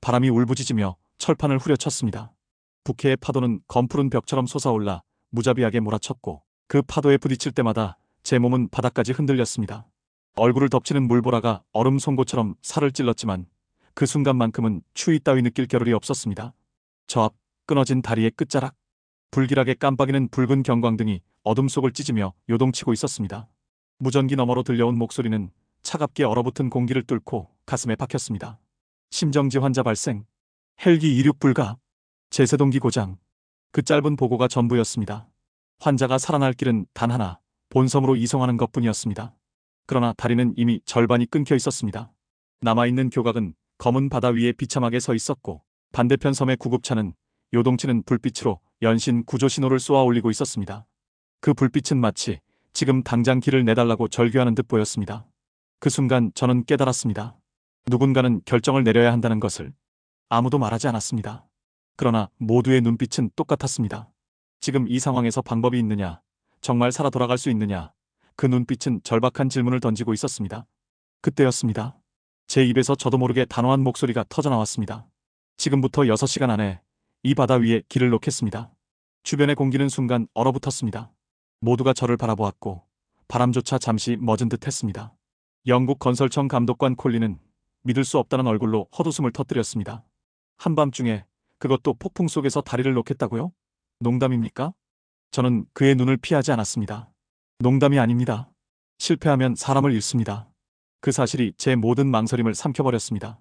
바람이 울부짖으며 철판을 후려쳤습니다. 북해의 파도는 검푸른 벽처럼 솟아올라 무자비하게 몰아쳤고 그 파도에 부딪힐 때마다 제 몸은 바닥까지 흔들렸습니다. 얼굴을 덮치는 물보라가 얼음 송곳처럼 살을 찔렀지만 그 순간만큼은 추위 따위 느낄 겨를이 없었습니다. 저 앞 끊어진 다리의 끝자락, 불길하게 깜빡이는 붉은 경광등이 어둠 속을 찢으며 요동치고 있었습니다. 무전기 너머로 들려온 목소리는 차갑게 얼어붙은 공기를 뚫고 가슴에 박혔습니다. 심정지 환자 발생, 헬기 이륙 불가, 제세동기 고장. 그 짧은 보고가 전부였습니다. 환자가 살아날 길은 단 하나, 본섬으로 이송하는 것뿐이었습니다. 그러나 다리는 이미 절반이 끊겨 있었습니다. 남아있는 교각은 검은 바다 위에 비참하게 서 있었고 반대편 섬의 구급차는 요동치는 불빛으로 연신 구조 신호를 쏘아 올리고 있었습니다. 그 불빛은 마치 지금 당장 길을 내달라고 절규하는 듯 보였습니다. 그 순간 저는 깨달았습니다. 누군가는 결정을 내려야 한다는 것을. 아무도 말하지 않았습니다. 그러나 모두의 눈빛은 똑같았습니다. 지금 이 상황에서 방법이 있느냐, 정말 살아 돌아갈 수 있느냐, 그 눈빛은 절박한 질문을 던지고 있었습니다. 그때였습니다. 제 입에서 저도 모르게 단호한 목소리가 터져나왔습니다. 지금부터 6시간 안에 이 바다 위에 길을 놓겠습니다. 주변의 공기는 순간 얼어붙었습니다. 모두가 저를 바라보았고 바람조차 잠시 멎은 듯 했습니다. 영국 건설청 감독관 콜린은 믿을 수 없다는 얼굴로 헛웃음을 터뜨렸습니다. 한밤중에, 그것도 폭풍 속에서 다리를 놓겠다고요? 농담입니까? 저는 그의 눈을 피하지 않았습니다. 농담이 아닙니다. 실패하면 사람을 잃습니다. 그 사실이 제 모든 망설임을 삼켜버렸습니다.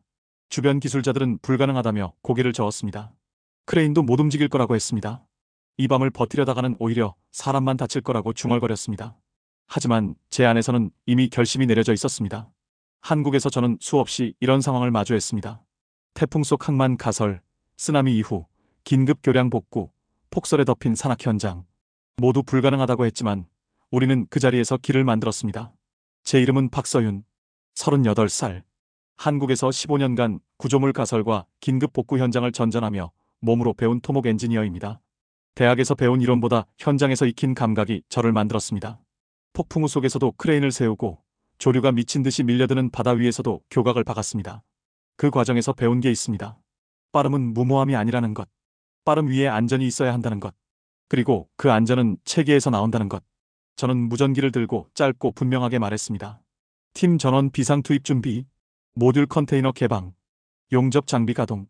주변 기술자들은 불가능하다며 고개를 저었습니다. 크레인도 못 움직일 거라고 했습니다. 이 밤을 버티려다가는 오히려 사람만 다칠 거라고 중얼거렸습니다. 하지만 제 안에서는 이미 결심이 내려져 있었습니다. 한국에서 저는 수없이 이런 상황을 마주했습니다. 태풍 속 항만 가설, 쓰나미 이후 긴급 교량 복구, 폭설에 덮인 산악 현장. 모두 불가능하다고 했지만 우리는 그 자리에서 길을 만들었습니다. 제 이름은 박서윤, 38살. 한국에서 15년간 구조물 가설과 긴급 복구 현장을 전전하며 몸으로 배운 토목 엔지니어입니다. 대학에서 배운 이론보다 현장에서 익힌 감각이 저를 만들었습니다. 폭풍우 속에서도 크레인을 세우고 조류가 미친 듯이 밀려드는 바다 위에서도 교각을 박았습니다. 그 과정에서 배운 게 있습니다. 빠름은 무모함이 아니라는 것. 빠름 위에 안전이 있어야 한다는 것. 그리고 그 안전은 체계에서 나온다는 것. 저는 무전기를 들고 짧고 분명하게 말했습니다. 팀 전원 비상 투입 준비. 모듈 컨테이너 개방. 용접 장비 가동.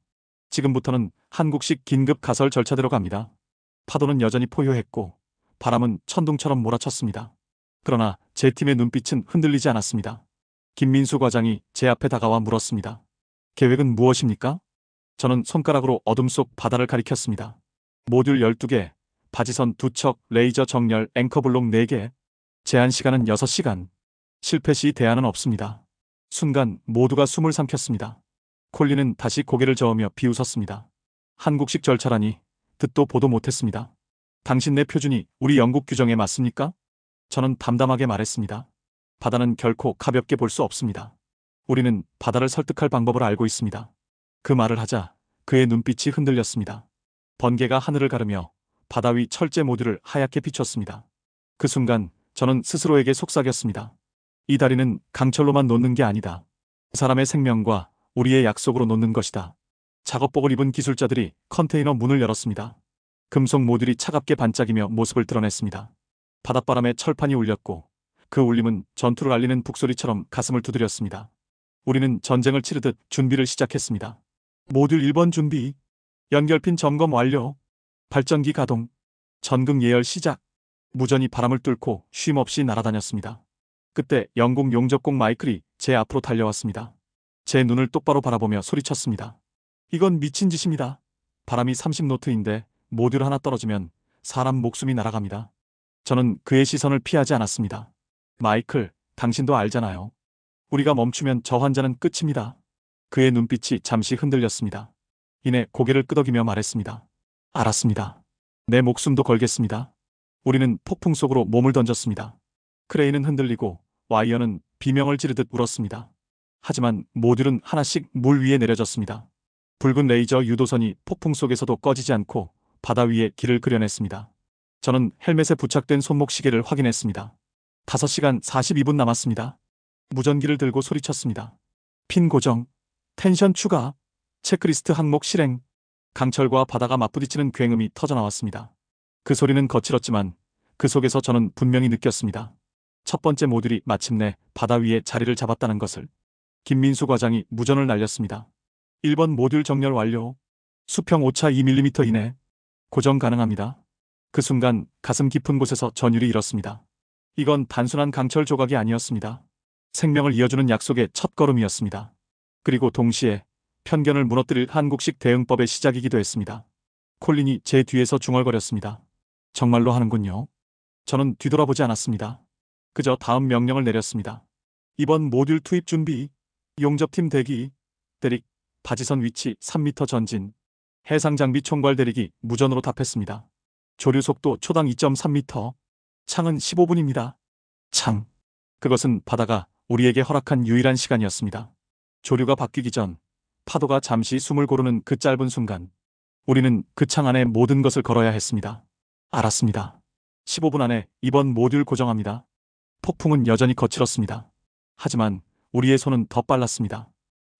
지금부터는 한국식 긴급 가설 절차대로 갑니다. 파도는 여전히 포효했고 바람은 천둥처럼 몰아쳤습니다. 그러나 제 팀의 눈빛은 흔들리지 않았습니다. 김민수 과장이 제 앞에 다가와 물었습니다. 계획은 무엇입니까? 저는 손가락으로 어둠 속 바다를 가리켰습니다. 모듈 12개, 바지선 2척, 레이저 정렬, 앵커블록 4개. 제한 시간은 6시간. 실패 시 대안은 없습니다. 순간 모두가 숨을 삼켰습니다. 콜린은 다시 고개를 저으며 비웃었습니다. 한국식 절차라니 듣도 보도 못했습니다. 당신네 표준이 우리 영국 규정에 맞습니까? 저는 담담하게 말했습니다. 바다는 결코 가볍게 볼 수 없습니다. 우리는 바다를 설득할 방법을 알고 있습니다. 그 말을 하자 그의 눈빛이 흔들렸습니다. 번개가 하늘을 가르며 바다 위 철제 모듈을 하얗게 비췄습니다. 그 순간 저는 스스로에게 속삭였습니다. 이 다리는 강철로만 놓는 게 아니다. 사람의 생명과 우리의 약속으로 놓는 것이다. 작업복을 입은 기술자들이 컨테이너 문을 열었습니다. 금속 모듈이 차갑게 반짝이며 모습을 드러냈습니다. 바닷바람에 철판이 울렸고 그 울림은 전투를 알리는 북소리처럼 가슴을 두드렸습니다. 우리는 전쟁을 치르듯 준비를 시작했습니다. 모듈 1번 준비. 연결핀 점검 완료. 발전기 가동. 전극 예열 시작. 무전이 바람을 뚫고 쉼없이 날아다녔습니다. 그때 영국 용접공 마이클이 제 앞으로 달려왔습니다. 제 눈을 똑바로 바라보며 소리쳤습니다. 이건 미친 짓입니다. 바람이 30노트인데 모듈 하나 떨어지면 사람 목숨이 날아갑니다. 저는 그의 시선을 피하지 않았습니다. 마이클, 당신도 알잖아요. 우리가 멈추면 저 환자는 끝입니다. 그의 눈빛이 잠시 흔들렸습니다. 이내 고개를 끄덕이며 말했습니다. 알았습니다. 내 목숨도 걸겠습니다. 우리는 폭풍 속으로 몸을 던졌습니다. 크레인은 흔들리고 와이어는 비명을 지르듯 울었습니다. 하지만 모듈은 하나씩 물 위에 내려졌습니다. 붉은 레이저 유도선이 폭풍 속에서도 꺼지지 않고 바다 위에 길을 그려냈습니다. 저는 헬멧에 부착된 손목 시계를 확인했습니다. 5시간 42분 남았습니다. 무전기를 들고 소리쳤습니다. 핀 고정, 텐션 추가. 체크리스트 항목 실행. 강철과 바다가 맞부딪히는 굉음이 터져나왔습니다. 그 소리는 거칠었지만 그 속에서 저는 분명히 느꼈습니다. 첫 번째 모듈이 마침내 바다 위에 자리를 잡았다는 것을. 김민수 과장이 무전을 날렸습니다. 1번 모듈 정렬 완료. 수평 오차 2mm 이내. 고정 가능합니다. 그 순간 가슴 깊은 곳에서 전율이 일었습니다. 이건 단순한 강철 조각이 아니었습니다. 생명을 이어주는 약속의 첫걸음이었습니다. 그리고 동시에 편견을 무너뜨릴 한국식 대응법의 시작이기도 했습니다. 콜린이 제 뒤에서 중얼거렸습니다. 정말로 하는군요. 저는 뒤돌아보지 않았습니다. 그저 다음 명령을 내렸습니다. 이번 모듈 투입 준비. 용접팀 대기. 대릭, 바지선 위치 3m 전진. 해상장비 총괄 대릭이 무전으로 답했습니다. 조류 속도 초당 2.3m. 창은 15분입니다. 창. 그것은 바다가 우리에게 허락한 유일한 시간이었습니다. 조류가 바뀌기 전 파도가 잠시 숨을 고르는 그 짧은 순간 우리는 그 창 안에 모든 것을 걸어야 했습니다. 알았습니다. 15분 안에 이번 모듈 고정합니다. 폭풍은 여전히 거칠었습니다. 하지만 우리의 손은 더 빨랐습니다.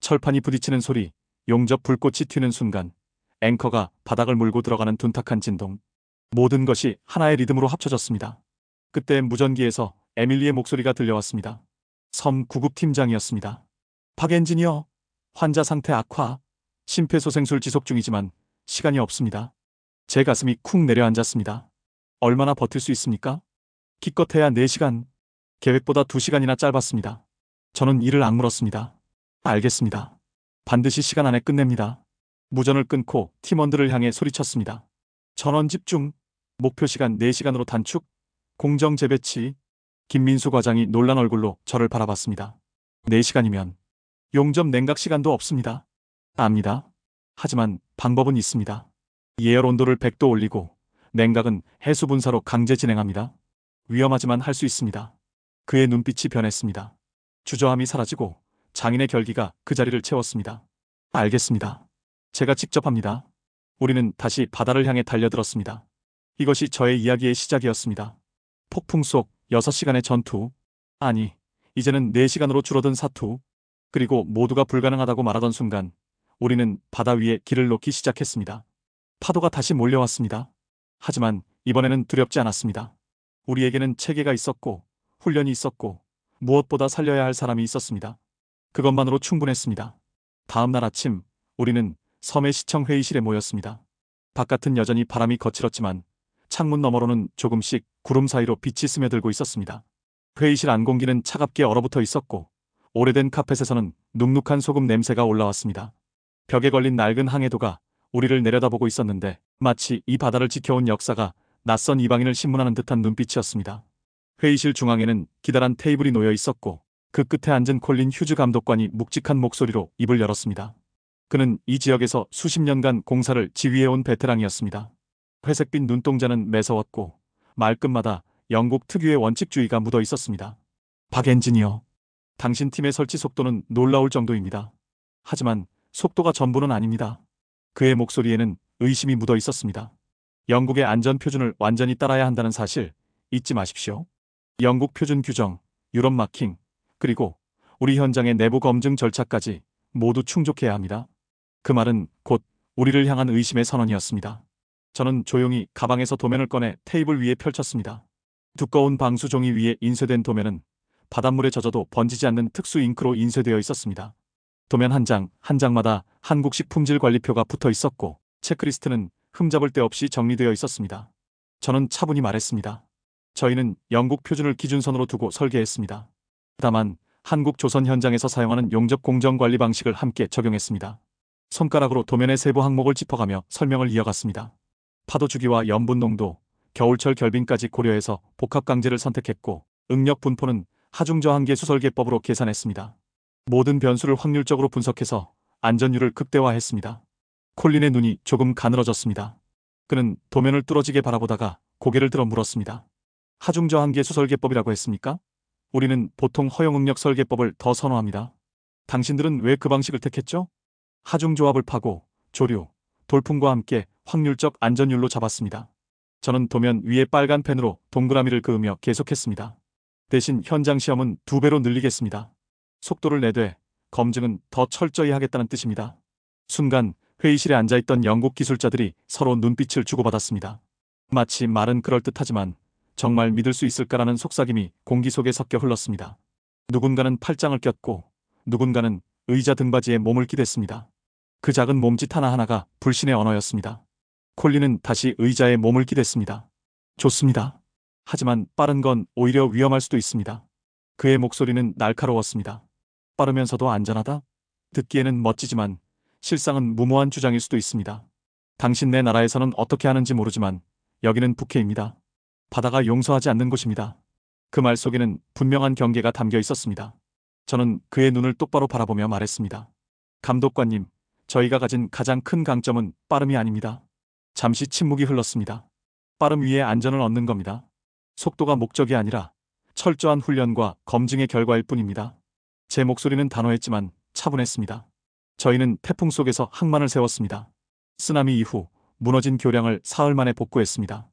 철판이 부딪히는 소리, 용접 불꽃이 튀는 순간 앵커가 바닥을 물고 들어가는 둔탁한 진동. 모든 것이 하나의 리듬으로 합쳐졌습니다. 그때 무전기에서 에밀리의 목소리가 들려왔습니다. 섬 구급팀장이었습니다. 박 엔지니어, 환자 상태 악화, 심폐소생술 지속 중이지만 시간이 없습니다. 제 가슴이 쿵 내려앉았습니다. 얼마나 버틸 수 있습니까? 기껏해야 4시간, 계획보다 2시간이나 짧았습니다. 저는 이를 악물었습니다. 알겠습니다. 반드시 시간 안에 끝냅니다. 무전을 끊고 팀원들을 향해 소리쳤습니다. 전원 집중, 목표 시간 4시간으로 단축, 공정 재배치. 김민수 과장이 놀란 얼굴로 저를 바라봤습니다. 4시간이면 용접 냉각 시간도 없습니다. 압니다. 하지만 방법은 있습니다. 예열 온도를 100도 올리고 냉각은 해수 분사로 강제 진행합니다. 위험하지만 할 수 있습니다. 그의 눈빛이 변했습니다. 주저함이 사라지고 장인의 결기가 그 자리를 채웠습니다. 알겠습니다. 제가 직접 합니다. 우리는 다시 바다를 향해 달려들었습니다. 이것이 저의 이야기의 시작이었습니다. 폭풍 속 6시간의 전투. 아니, 이제는 4시간으로 줄어든 사투. 그리고 모두가 불가능하다고 말하던 순간 우리는 바다 위에 길을 놓기 시작했습니다. 파도가 다시 몰려왔습니다. 하지만 이번에는 두렵지 않았습니다. 우리에게는 체계가 있었고 훈련이 있었고 무엇보다 살려야 할 사람이 있었습니다. 그것만으로 충분했습니다. 다음 날 아침 우리는 섬의 시청 회의실에 모였습니다. 바깥은 여전히 바람이 거칠었지만 창문 너머로는 조금씩 구름 사이로 빛이 스며들고 있었습니다. 회의실 안공기는 차갑게 얼어붙어 있었고 오래된 카펫에서는 눅눅한 소금 냄새가 올라왔습니다. 벽에 걸린 낡은 항해도가 우리를 내려다보고 있었는데 마치 이 바다를 지켜온 역사가 낯선 이방인을 신문하는 듯한 눈빛이었습니다. 회의실 중앙에는 기다란 테이블이 놓여 있었고 그 끝에 앉은 콜린 휴즈 감독관이 묵직한 목소리로 입을 열었습니다. 그는 이 지역에서 수십 년간 공사를 지휘해온 베테랑이었습니다. 회색빛 눈동자는 매서웠고 말끝마다 영국 특유의 원칙주의가 묻어 있었습니다. 박 엔지니어, 당신 팀의 설치 속도는 놀라울 정도입니다. 하지만 속도가 전부는 아닙니다. 그의 목소리에는 의심이 묻어 있었습니다. 영국의 안전 표준을 완전히 따라야 한다는 사실 잊지 마십시오. 영국 표준 규정, 유럽 마킹, 그리고 우리 현장의 내부 검증 절차까지 모두 충족해야 합니다. 그 말은 곧 우리를 향한 의심의 선언이었습니다. 저는 조용히 가방에서 도면을 꺼내 테이블 위에 펼쳤습니다. 두꺼운 방수 종이 위에 인쇄된 도면은 바닷물에 젖어도 번지지 않는 특수 잉크로 인쇄되어 있었습니다. 도면 한 장, 한 장마다 한국식 품질 관리표가 붙어 있었고 체크리스트는 흠잡을 데 없이 정리되어 있었습니다. 저는 차분히 말했습니다. 저희는 영국 표준을 기준선으로 두고 설계했습니다. 다만 한국 조선 현장에서 사용하는 용접 공정 관리 방식을 함께 적용했습니다. 손가락으로 도면의 세부 항목을 짚어가며 설명을 이어갔습니다. 파도 주기와 염분 농도, 겨울철 결빙까지 고려해서 복합 강제를 선택했고 응력 분포는 하중 저항계 수설계법으로 계산했습니다. 모든 변수를 확률적으로 분석해서 안전율을 극대화했습니다. 콜린의 눈이 조금 가늘어졌습니다. 그는 도면을 뚫어지게 바라보다가 고개를 들어 물었습니다. 하중 저항계 수설계법이라고 했습니까? 우리는 보통 허용 응력 설계법을 더 선호합니다. 당신들은 왜 그 방식을 택했죠? 하중 조합을 파고 조류, 돌풍과 함께 확률적 안전율로 잡았습니다. 저는 도면 위에 빨간 펜으로 동그라미를 그으며 계속했습니다. 대신 현장 시험은 2배로 늘리겠습니다. 속도를 내되 검증은 더 철저히 하겠다는 뜻입니다. 순간 회의실에 앉아있던 영국 기술자들이 서로 눈빛을 주고받았습니다. 마치 말은 그럴듯하지만 정말 믿을 수 있을까라는 속삭임이 공기 속에 섞여 흘렀습니다. 누군가는 팔짱을 꼈고 누군가는 의자 등받이에 몸을 기댔습니다. 그 작은 몸짓 하나하나가 불신의 언어였습니다. 콜린은 다시 의자에 몸을 기댔습니다. 좋습니다. 하지만 빠른 건 오히려 위험할 수도 있습니다. 그의 목소리는 날카로웠습니다. 빠르면서도 안전하다? 듣기에는 멋지지만 실상은 무모한 주장일 수도 있습니다. 당신네 나라에서는 어떻게 하는지 모르지만 여기는 북해입니다. 바다가 용서하지 않는 곳입니다. 그 말 속에는 분명한 경계가 담겨 있었습니다. 저는 그의 눈을 똑바로 바라보며 말했습니다. 감독관님, 저희가 가진 가장 큰 강점은 빠름이 아닙니다. 잠시 침묵이 흘렀습니다. 빠름 위에 안전을 얻는 겁니다. 속도가 목적이 아니라 철저한 훈련과 검증의 결과일 뿐입니다. 제 목소리는 단호했지만 차분했습니다. 저희는 태풍 속에서 항만을 세웠습니다. 쓰나미 이후 무너진 교량을 사흘 만에 복구했습니다.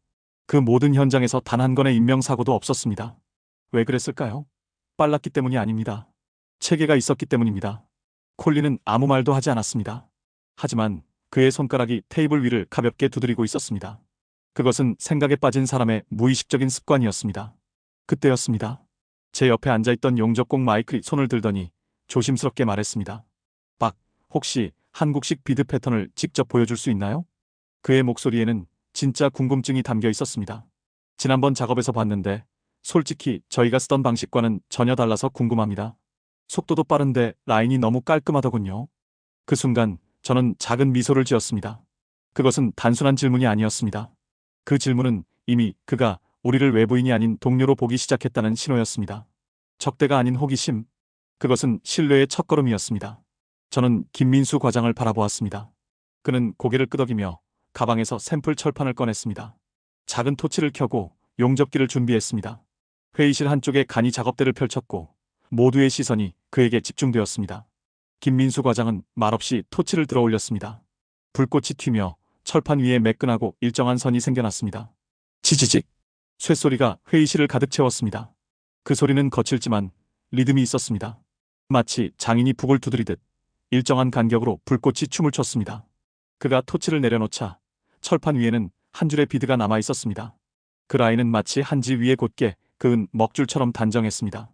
그 모든 현장에서 단 한 건의 인명사고도 없었습니다. 왜 그랬을까요? 빨랐기 때문이 아닙니다. 체계가 있었기 때문입니다. 콜린은 아무 말도 하지 않았습니다. 하지만 그의 손가락이 테이블 위를 가볍게 두드리고 있었습니다. 그것은 생각에 빠진 사람의 무의식적인 습관이었습니다. 그때였습니다. 제 옆에 앉아있던 용접공 마이클이 손을 들더니 조심스럽게 말했습니다. 박, 혹시 한국식 비드 패턴을 직접 보여줄 수 있나요? 그의 목소리에는 진짜 궁금증이 담겨 있었습니다. 지난번 작업에서 봤는데 솔직히 저희가 쓰던 방식과는 전혀 달라서 궁금합니다. 속도도 빠른데 라인이 너무 깔끔하더군요. 그 순간 저는 작은 미소를 지었습니다. 그것은 단순한 질문이 아니었습니다. 그 질문은 이미 그가 우리를 외부인이 아닌 동료로 보기 시작했다는 신호였습니다. 적대가 아닌 호기심. 그것은 신뢰의 첫걸음이었습니다. 저는 김민수 과장을 바라보았습니다. 그는 고개를 끄덕이며 가방에서 샘플 철판을 꺼냈습니다. 작은 토치를 켜고 용접기를 준비했습니다. 회의실 한쪽에 간이 작업대를 펼쳤고 모두의 시선이 그에게 집중되었습니다. 김민수 과장은 말없이 토치를 들어 올렸습니다. 불꽃이 튀며 철판 위에 매끈하고 일정한 선이 생겨났습니다. 지지직! 쇳소리가 회의실을 가득 채웠습니다. 그 소리는 거칠지만 리듬이 있었습니다. 마치 장인이 북을 두드리듯 일정한 간격으로 불꽃이 춤을 췄습니다. 그가 토치를 내려놓자 철판 위에는 한 줄의 비드가 남아 있었습니다. 그 라인은 마치 한지 위에 곧게 그은 먹줄처럼 단정했습니다.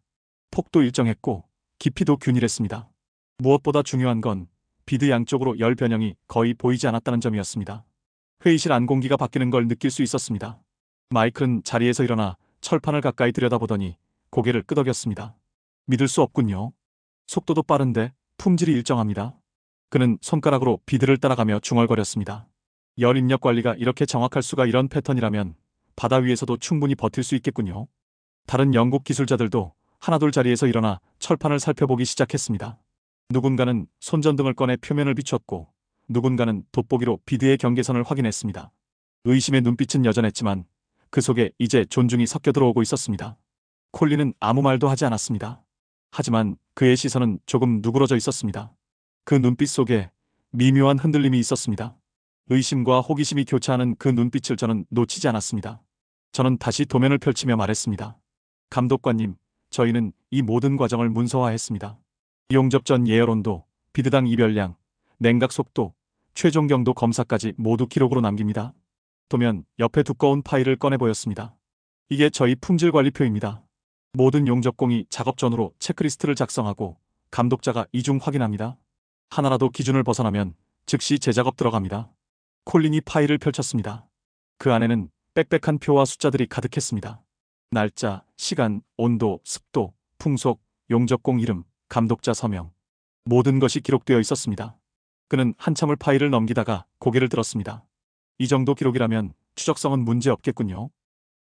폭도 일정했고 깊이도 균일했습니다. 무엇보다 중요한 건 비드 양쪽으로 열 변형이 거의 보이지 않았다는 점이었습니다. 회의실 안 공기가 바뀌는 걸 느낄 수 있었습니다. 마이클은 자리에서 일어나 철판을 가까이 들여다보더니 고개를 끄덕였습니다. 믿을 수 없군요. 속도도 빠른데 품질이 일정합니다. 그는 손가락으로 비드를 따라가며 중얼거렸습니다. 열 입력 관리가 이렇게 정확할 수가 이런 패턴이라면 바다 위에서도 충분히 버틸 수 있겠군요. 다른 영국 기술자들도 하나둘 자리에서 일어나 철판을 살펴보기 시작했습니다. 누군가는 손전등을 꺼내 표면을 비췄고 누군가는 돋보기로 비드의 경계선을 확인했습니다. 의심의 눈빛은 여전했지만 그 속에 이제 존중이 섞여 들어오고 있었습니다. 콜린은 아무 말도 하지 않았습니다. 하지만 그의 시선은 조금 누그러져 있었습니다. 그 눈빛 속에 미묘한 흔들림이 있었습니다. 의심과 호기심이 교차하는 그 눈빛을 저는 놓치지 않았습니다. 저는 다시 도면을 펼치며 말했습니다. 감독관님, 저희는 이 모든 과정을 문서화했습니다. 용접 전 예열 온도, 비드당 이별량, 냉각 속도, 최종 경도 검사까지 모두 기록으로 남깁니다. 도면 옆에 두꺼운 파일을 꺼내 보였습니다. 이게 저희 품질 관리표입니다. 모든 용접공이 작업 전후로 체크리스트를 작성하고 감독자가 이중 확인합니다. 하나라도 기준을 벗어나면 즉시 재작업 들어갑니다. 콜린이 파일을 펼쳤습니다. 그 안에는 빽빽한 표와 숫자들이 가득했습니다. 날짜, 시간, 온도, 습도, 풍속, 용접공 이름, 감독자 서명. 모든 것이 기록되어 있었습니다. 그는 한참을 파일을 넘기다가 고개를 들었습니다. 이 정도 기록이라면 추적성은 문제 없겠군요.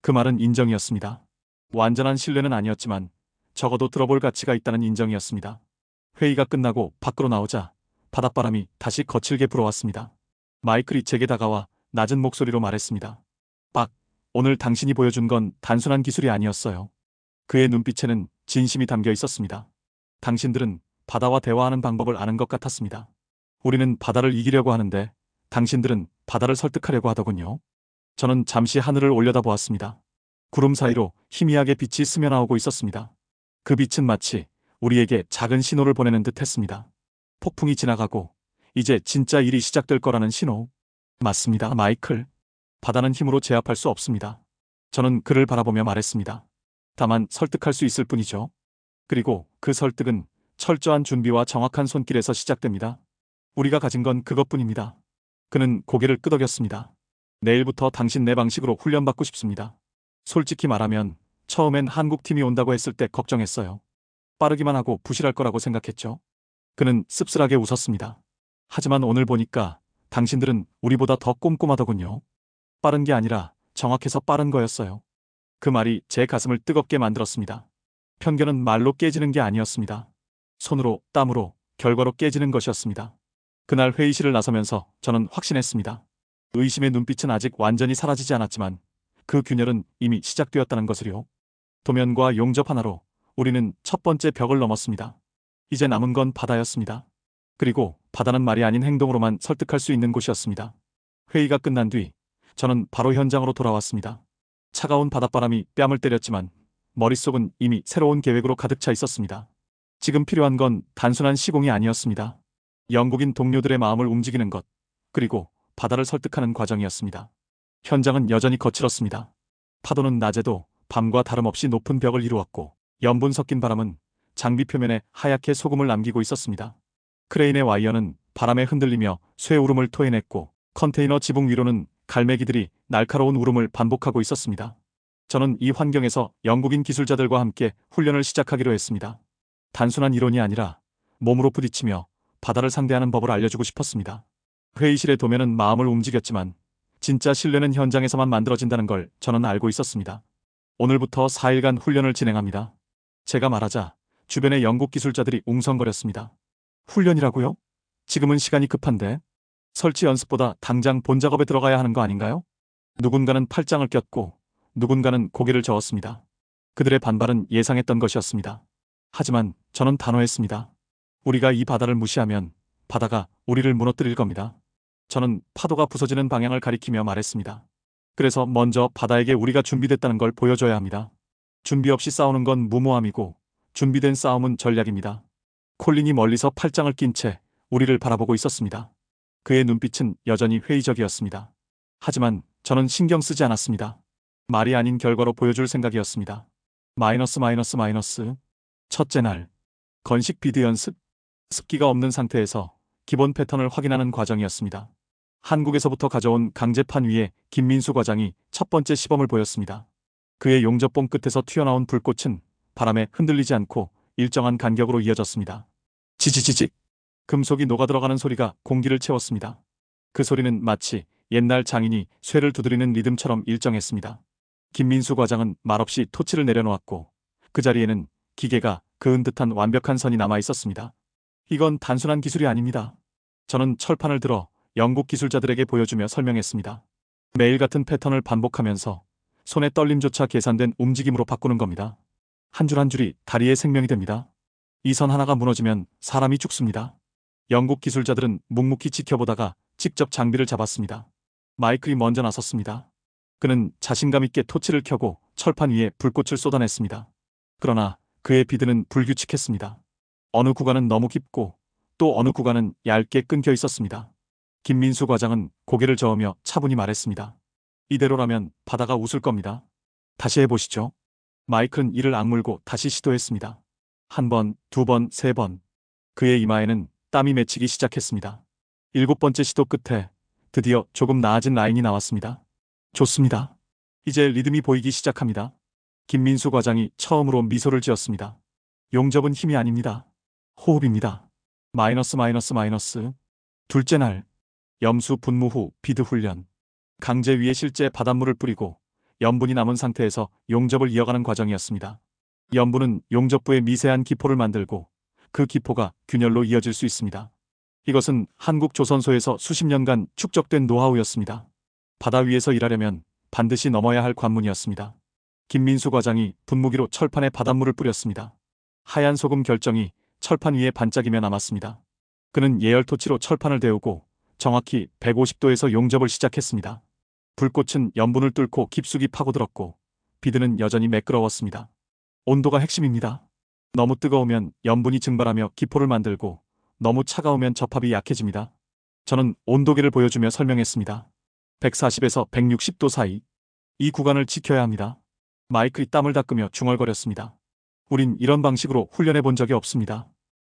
그 말은 인정이었습니다. 완전한 신뢰는 아니었지만 적어도 들어볼 가치가 있다는 인정이었습니다. 회의가 끝나고 밖으로 나오자 바닷바람이 다시 거칠게 불어왔습니다. 마이클이 제게 다가와 낮은 목소리로 말했습니다. 박, 오늘 당신이 보여준 건 단순한 기술이 아니었어요. 그의 눈빛에는 진심이 담겨 있었습니다. 당신들은 바다와 대화하는 방법을 아는 것 같았습니다. 우리는 바다를 이기려고 하는데 당신들은 바다를 설득하려고 하더군요. 저는 잠시 하늘을 올려다보았습니다. 구름 사이로 희미하게 빛이 스며나오고 있었습니다. 그 빛은 마치 우리에게 작은 신호를 보내는 듯 했습니다. 폭풍이 지나가고 이제 진짜 일이 시작될 거라는 신호. 맞습니다, 마이클. 바다는 힘으로 제압할 수 없습니다. 저는 그를 바라보며 말했습니다. 다만 설득할 수 있을 뿐이죠. 그리고 그 설득은 철저한 준비와 정확한 손길에서 시작됩니다. 우리가 가진 건 그것뿐입니다. 그는 고개를 끄덕였습니다. 내일부터 당신 내 방식으로 훈련받고 싶습니다. 솔직히 말하면 처음엔 한국팀이 온다고 했을 때 걱정했어요. 빠르기만 하고 부실할 거라고 생각했죠. 그는 씁쓸하게 웃었습니다. 하지만 오늘 보니까 당신들은 우리보다 더 꼼꼼하더군요. 빠른 게 아니라 정확해서 빠른 거였어요. 그 말이 제 가슴을 뜨겁게 만들었습니다. 편견은 말로 깨지는 게 아니었습니다. 손으로, 땀으로, 결과로 깨지는 것이었습니다. 그날 회의실을 나서면서 저는 확신했습니다. 의심의 눈빛은 아직 완전히 사라지지 않았지만 그 균열은 이미 시작되었다는 것을요. 도면과 용접 하나로 우리는 첫 번째 벽을 넘었습니다. 이제 남은 건 바다였습니다. 그리고 바다는 말이 아닌 행동으로만 설득할 수 있는 곳이었습니다. 회의가 끝난 뒤 저는 바로 현장으로 돌아왔습니다. 차가운 바닷바람이 뺨을 때렸지만 머릿속은 이미 새로운 계획으로 가득 차 있었습니다. 지금 필요한 건 단순한 시공이 아니었습니다. 영국인 동료들의 마음을 움직이는 것, 그리고 바다를 설득하는 과정이었습니다. 현장은 여전히 거칠었습니다. 파도는 낮에도 밤과 다름없이 높은 벽을 이루었고 염분 섞인 바람은 장비 표면에 하얗게 소금을 남기고 있었습니다. 크레인의 와이어는 바람에 흔들리며 쇠울음을 토해냈고 컨테이너 지붕 위로는 갈매기들이 날카로운 울음을 반복하고 있었습니다. 저는 이 환경에서 영국인 기술자들과 함께 훈련을 시작하기로 했습니다. 단순한 이론이 아니라 몸으로 부딪히며 바다를 상대하는 법을 알려주고 싶었습니다. 회의실의 도면은 마음을 움직였지만 진짜 신뢰는 현장에서만 만들어진다는 걸 저는 알고 있었습니다. 오늘부터 4일간 훈련을 진행합니다. 제가 말하자 주변의 영국 기술자들이 웅성거렸습니다. 훈련이라고요? 지금은 시간이 급한데 설치 연습보다 당장 본 작업에 들어가야 하는 거 아닌가요? 누군가는 팔짱을 꼈고 누군가는 고개를 저었습니다. 그들의 반발은 예상했던 것이었습니다. 하지만 저는 단호했습니다. 우리가 이 바다를 무시하면 바다가 우리를 무너뜨릴 겁니다. 저는 파도가 부서지는 방향을 가리키며 말했습니다. 그래서 먼저 바다에게 우리가 준비됐다는 걸 보여줘야 합니다. 준비 없이 싸우는 건 무모함이고 준비된 싸움은 전략입니다. 콜린이 멀리서 팔짱을 낀 채 우리를 바라보고 있었습니다. 그의 눈빛은 여전히 회의적이었습니다. 하지만 저는 신경 쓰지 않았습니다. 말이 아닌 결과로 보여줄 생각이었습니다. 마이너스. 첫째 날. 건식 비드 연습. 습기가 없는 상태에서 기본 패턴을 확인하는 과정이었습니다. 한국에서부터 가져온 강제판 위에 김민수 과장이 첫 번째 시범을 보였습니다. 그의 용접봉 끝에서 튀어나온 불꽃은 바람에 흔들리지 않고 일정한 간격으로 이어졌습니다. 지지지직. 금속이 녹아들어가는 소리가 공기를 채웠습니다. 그 소리는 마치 옛날 장인이 쇠를 두드리는 리듬처럼 일정했습니다. 김민수 과장은 말없이 토치를 내려놓았고 그 자리에는 기계가 그은 듯한 완벽한 선이 남아 있었습니다. 이건 단순한 기술이 아닙니다. 저는 철판을 들어 영국 기술자들에게 보여주며 설명했습니다. 매일 같은 패턴을 반복하면서 손의 떨림조차 계산된 움직임으로 바꾸는 겁니다. 한 줄 한 줄이 다리의 생명이 됩니다. 이 선 하나가 무너지면 사람이 죽습니다. 영국 기술자들은 묵묵히 지켜보다가 직접 장비를 잡았습니다. 마이클이 먼저 나섰습니다. 그는 자신감 있게 토치를 켜고 철판 위에 불꽃을 쏟아냈습니다. 그러나 그의 비드는 불규칙했습니다. 어느 구간은 너무 깊고 또 어느 구간은 얇게 끊겨 있었습니다. 김민수 과장은 고개를 저으며 차분히 말했습니다. 이대로라면 바다가 웃을 겁니다. 다시 해보시죠. 마이클은 이를 악물고 다시 시도했습니다. 한 번, 두 번, 세 번. 그의 이마에는 땀이 맺히기 시작했습니다. 7번째 시도 끝에 드디어 조금 나아진 라인이 나왔습니다. 좋습니다. 이제 리듬이 보이기 시작합니다. 김민수 과장이 처음으로 미소를 지었습니다. 용접은 힘이 아닙니다. 호흡입니다. 마이너스. 둘째 날. 염수 분무 후 비드 훈련. 강제 위에 실제 바닷물을 뿌리고 염분이 남은 상태에서 용접을 이어가는 과정이었습니다. 염분은 용접부에 미세한 기포를 만들고 그 기포가 균열로 이어질 수 있습니다. 이것은 한국 조선소에서 수십 년간 축적된 노하우였습니다. 바다 위에서 일하려면 반드시 넘어야 할 관문이었습니다. 김민수 과장이 분무기로 철판에 바닷물을 뿌렸습니다. 하얀 소금 결정이 철판 위에 반짝이며 남았습니다. 그는 예열토치로 철판을 데우고 정확히 150도에서 용접을 시작했습니다. 불꽃은 염분을 뚫고 깊숙이 파고들었고 비드는 여전히 매끄러웠습니다. 온도가 핵심입니다. 너무 뜨거우면 염분이 증발하며 기포를 만들고 너무 차가우면 접합이 약해집니다. 저는 온도계를 보여주며 설명했습니다. 140에서 160도 사이. 이 구간을 지켜야 합니다. 마이클이 땀을 닦으며 중얼거렸습니다. 우린 이런 방식으로 훈련해 본 적이 없습니다.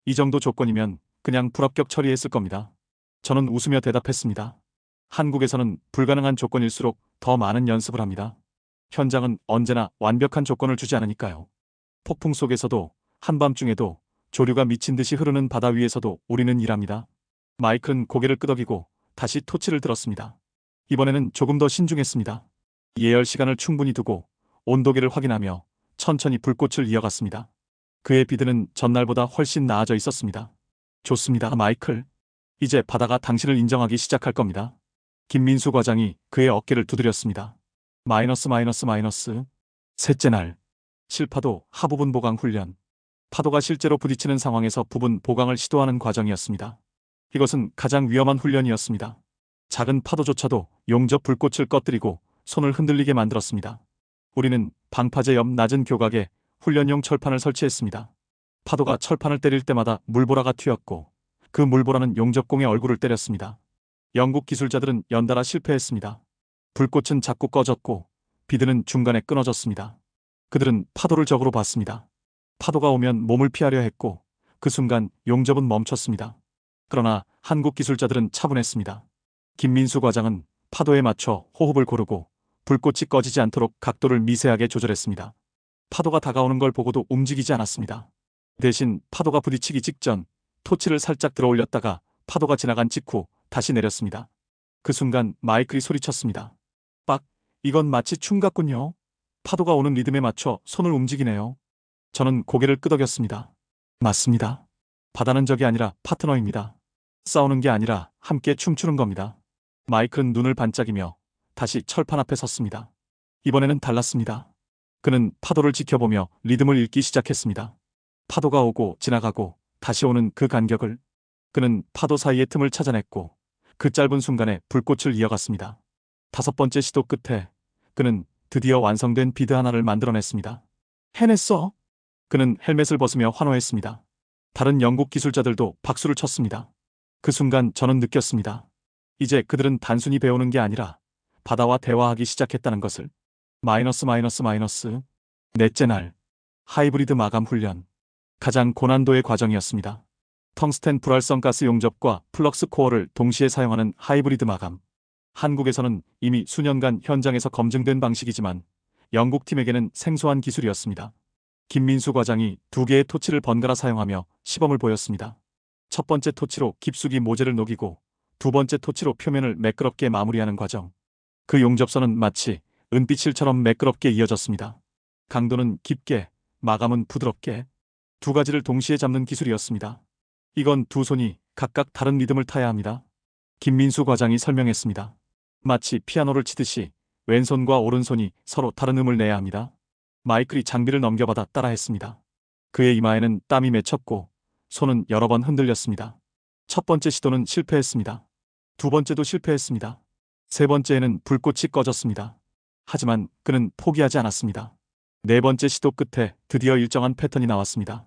이 정도 조건이면 그냥 불합격 처리했을 겁니다. 저는 웃으며 대답했습니다. 한국에서는 불가능한 조건일수록 더 많은 연습을 합니다. 현장은 언제나 완벽한 조건을 주지 않으니까요. 폭풍 속에서도, 한밤중에도, 조류가 미친 듯이 흐르는 바다 위에서도 우리는 일합니다. 마이클은 고개를 끄덕이고 다시 토치를 들었습니다. 이번에는 조금 더 신중했습니다. 예열 시간을 충분히 두고 온도계를 확인하며 천천히 불꽃을 이어갔습니다. 그의 비드는 전날보다 훨씬 나아져 있었습니다. 좋습니다, 마이클. 이제 바다가 당신을 인정하기 시작할 겁니다. 김민수 과장이 그의 어깨를 두드렸습니다. 마이너스. 셋째 날. 실파도 하부분 보강 훈련. 파도가 실제로 부딪히는 상황에서 부분 보강을 시도하는 과정이었습니다. 이것은 가장 위험한 훈련이었습니다. 작은 파도조차도 용접 불꽃을 꺼뜨리고 손을 흔들리게 만들었습니다. 우리는 방파제 옆 낮은 교각에 훈련용 철판을 설치했습니다. 파도가 철판을 때릴 때마다 물보라가 튀었고 그 물보라는 용접공의 얼굴을 때렸습니다. 영국 기술자들은 연달아 실패했습니다. 불꽃은 자꾸 꺼졌고 비드는 중간에 끊어졌습니다. 그들은 파도를 적으로 봤습니다. 파도가 오면 몸을 피하려 했고 그 순간 용접은 멈췄습니다. 그러나 한국 기술자들은 차분했습니다. 김민수 과장은 파도에 맞춰 호흡을 고르고 불꽃이 꺼지지 않도록 각도를 미세하게 조절했습니다. 파도가 다가오는 걸 보고도 움직이지 않았습니다. 대신 파도가 부딪히기 직전 토치를 살짝 들어 올렸다가 파도가 지나간 직후 다시 내렸습니다. 그 순간 마이클이 소리쳤습니다. 빡! 이건 마치 춤 같군요. 파도가 오는 리듬에 맞춰 손을 움직이네요. 저는 고개를 끄덕였습니다. 맞습니다. 바다는 적이 아니라 파트너입니다. 싸우는 게 아니라 함께 춤추는 겁니다. 마이클은 눈을 반짝이며 다시 철판 앞에 섰습니다. 이번에는 달랐습니다. 그는 파도를 지켜보며 리듬을 읽기 시작했습니다. 파도가 오고 지나가고 다시 오는 그 간격을. 그는 파도 사이의 틈을 찾아냈고 그 짧은 순간에 불꽃을 이어갔습니다. 5번째 시도 끝에 그는 드디어 완성된 비드 하나를 만들어냈습니다. 해냈어! 그는 헬멧을 벗으며 환호했습니다. 다른 영국 기술자들도 박수를 쳤습니다. 그 순간 저는 느꼈습니다. 이제 그들은 단순히 배우는 게 아니라 바다와 대화하기 시작했다는 것을. 마이너스. 넷째 날. 하이브리드 마감 훈련. 가장 고난도의 과정이었습니다. 텅스텐 불활성 가스 용접과 플럭스 코어를 동시에 사용하는 하이브리드 마감. 한국에서는 이미 수년간 현장에서 검증된 방식이지만 영국 팀에게는 생소한 기술이었습니다. 김민수 과장이 2개의 토치를 번갈아 사용하며 시범을 보였습니다. 첫 번째 토치로 깊숙이 모재를 녹이고 두 번째 토치로 표면을 매끄럽게 마무리하는 과정. 그 용접선은 마치 은빛실처럼 매끄럽게 이어졌습니다. 강도는 깊게, 마감은 부드럽게. 2가지를 동시에 잡는 기술이었습니다. 이건 2손이 각각 다른 리듬을 타야 합니다. 김민수 과장이 설명했습니다. 마치 피아노를 치듯이 왼손과 오른손이 서로 다른 음을 내야 합니다. 마이클이 장비를 넘겨받아 따라했습니다. 그의 이마에는 땀이 맺혔고 손은 여러 번 흔들렸습니다. 첫 번째 시도는 실패했습니다. 두 번째도 실패했습니다. 세 번째에는 불꽃이 꺼졌습니다. 하지만 그는 포기하지 않았습니다. 네 번째 시도 끝에 드디어 일정한 패턴이 나왔습니다.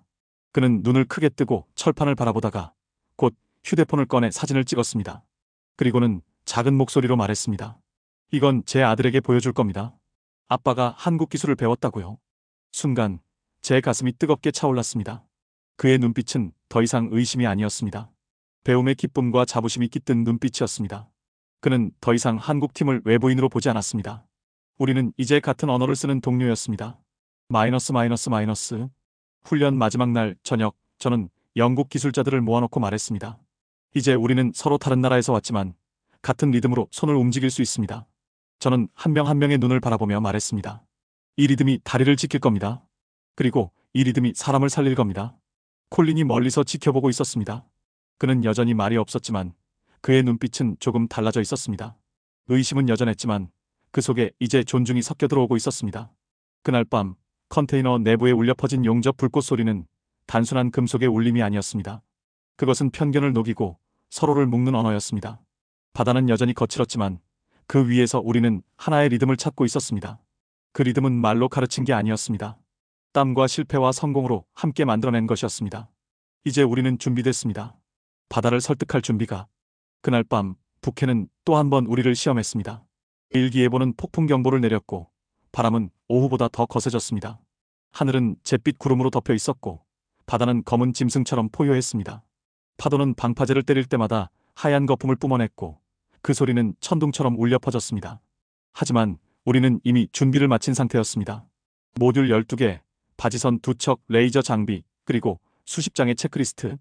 그는 눈을 크게 뜨고 철판을 바라보다가 곧 휴대폰을 꺼내 사진을 찍었습니다. 그리고는 작은 목소리로 말했습니다. 이건 제 아들에게 보여줄 겁니다. 아빠가 한국 기술을 배웠다고요. 순간 제 가슴이 뜨겁게 차올랐습니다. 그의 눈빛은 더 이상 의심이 아니었습니다. 배움의 기쁨과 자부심이 깃든 눈빛이었습니다. 그는 더 이상 한국 팀을 외부인으로 보지 않았습니다. 우리는 이제 같은 언어를 쓰는 동료였습니다. 마이너스. 훈련 마지막 날 저녁, 저는 영국 기술자들을 모아놓고 말했습니다. 이제 우리는 서로 다른 나라에서 왔지만 같은 리듬으로 손을 움직일 수 있습니다. 저는 한 명 한 명의 눈을 바라보며 말했습니다. 이 리듬이 다리를 지킬 겁니다. 그리고 이 리듬이 사람을 살릴 겁니다. 콜린이 멀리서 지켜보고 있었습니다. 그는 여전히 말이 없었지만 그의 눈빛은 조금 달라져 있었습니다. 의심은 여전했지만 그 속에 이제 존중이 섞여 들어오고 있었습니다. 그날 밤 컨테이너 내부에 울려 퍼진 용접 불꽃 소리는 단순한 금속의 울림이 아니었습니다. 그것은 편견을 녹이고 서로를 묶는 언어였습니다. 바다는 여전히 거칠었지만 그 위에서 우리는 하나의 리듬을 찾고 있었습니다. 그 리듬은 말로 가르친 게 아니었습니다. 땀과 실패와 성공으로 함께 만들어낸 것이었습니다. 이제 우리는 준비됐습니다. 바다를 설득할 준비가. 그날 밤 북해는 또 한 번 우리를 시험했습니다. 일기예보는 폭풍 경보를 내렸고 바람은 오후보다 더 거세졌습니다. 하늘은 잿빛 구름으로 덮여 있었고 바다는 검은 짐승처럼 포효했습니다. 파도는 방파제를 때릴 때마다 하얀 거품을 뿜어냈고 그 소리는 천둥처럼 울려 퍼졌습니다. 하지만 우리는 이미 준비를 마친 상태였습니다. 모듈 12개, 바지선 2척, 레이저 장비, 그리고 수십 장의 체크리스트.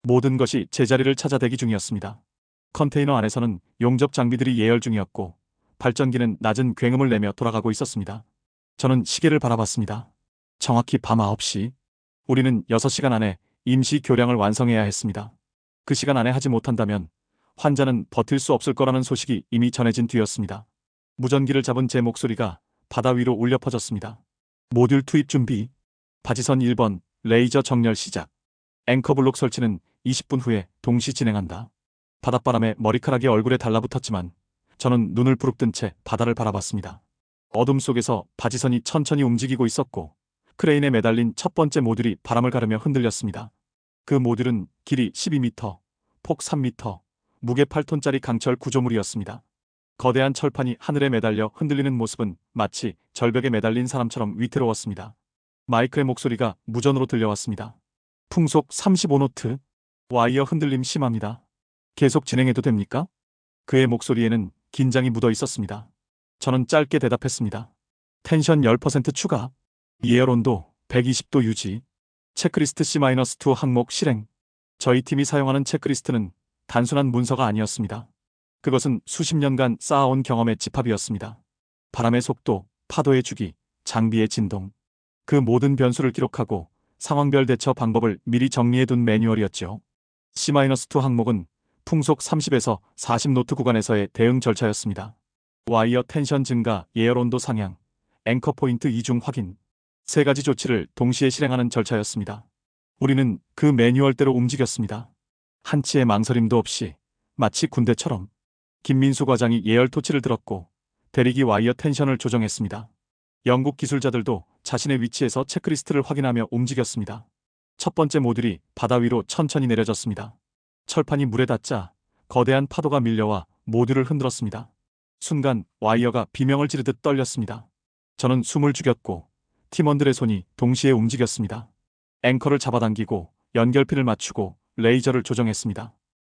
모든 것이 제자리를 찾아 대기 중이었습니다. 컨테이너 안에서는 용접 장비들이 예열 중이었고 발전기는 낮은 굉음을 내며 돌아가고 있었습니다. 저는 시계를 바라봤습니다. 정확히 밤 9시. 우리는 6시간 안에 임시 교량을 완성해야 했습니다. 그 시간 안에 하지 못한다면 환자는 버틸 수 없을 거라는 소식이 이미 전해진 뒤였습니다. 무전기를 잡은 제 목소리가 바다 위로 울려 퍼졌습니다. 모듈 투입 준비. 바지선 1번, 레이저 정렬 시작. 앵커블록 설치는 20분 후에 동시 진행한다. 바닷바람에 머리카락이 얼굴에 달라붙었지만 저는 눈을 부릅뜬 채 바다를 바라봤습니다. 어둠 속에서 바지선이 천천히 움직이고 있었고 크레인에 매달린 첫 번째 모듈이 바람을 가르며 흔들렸습니다. 그 모듈은 길이 12m, 폭 3m, 무게 8톤짜리 강철 구조물이었습니다. 거대한 철판이 하늘에 매달려 흔들리는 모습은 마치 절벽에 매달린 사람처럼 위태로웠습니다. 마이클의 목소리가 무전으로 들려왔습니다. 풍속 35노트. 와이어 흔들림 심합니다. 계속 진행해도 됩니까? 그의 목소리에는 긴장이 묻어 있었습니다. 저는 짧게 대답했습니다. 텐션 10% 추가. 예열 온도 120도 유지. 체크리스트 C-2 항목 실행. 저희 팀이 사용하는 체크리스트는 단순한 문서가 아니었습니다. 그것은 수십 년간 쌓아온 경험의 집합이었습니다. 바람의 속도, 파도의 주기, 장비의 진동. 그 모든 변수를 기록하고 상황별 대처 방법을 미리 정리해둔 매뉴얼이었죠. C-2 항목은 풍속 30에서 40노트 구간에서의 대응 절차였습니다. 와이어 텐션 증가, 예열 온도 상향, 앵커 포인트 이중 확인. 3가지 조치를 동시에 실행하는 절차였습니다. 우리는 그 매뉴얼대로 움직였습니다. 한치의 망설임도 없이 마치 군대처럼. 김민수 과장이 예열 토치를 들었고 대리기 와이어 텐션을 조정했습니다. 영국 기술자들도 자신의 위치에서 체크리스트를 확인하며 움직였습니다. 첫 번째 모듈이 바다 위로 천천히 내려졌습니다. 철판이 물에 닿자 거대한 파도가 밀려와 모듈을 흔들었습니다. 순간 와이어가 비명을 지르듯 떨렸습니다. 저는 숨을 죽였고 팀원들의 손이 동시에 움직였습니다. 앵커를 잡아당기고 연결핀을 맞추고 레이저를 조정했습니다.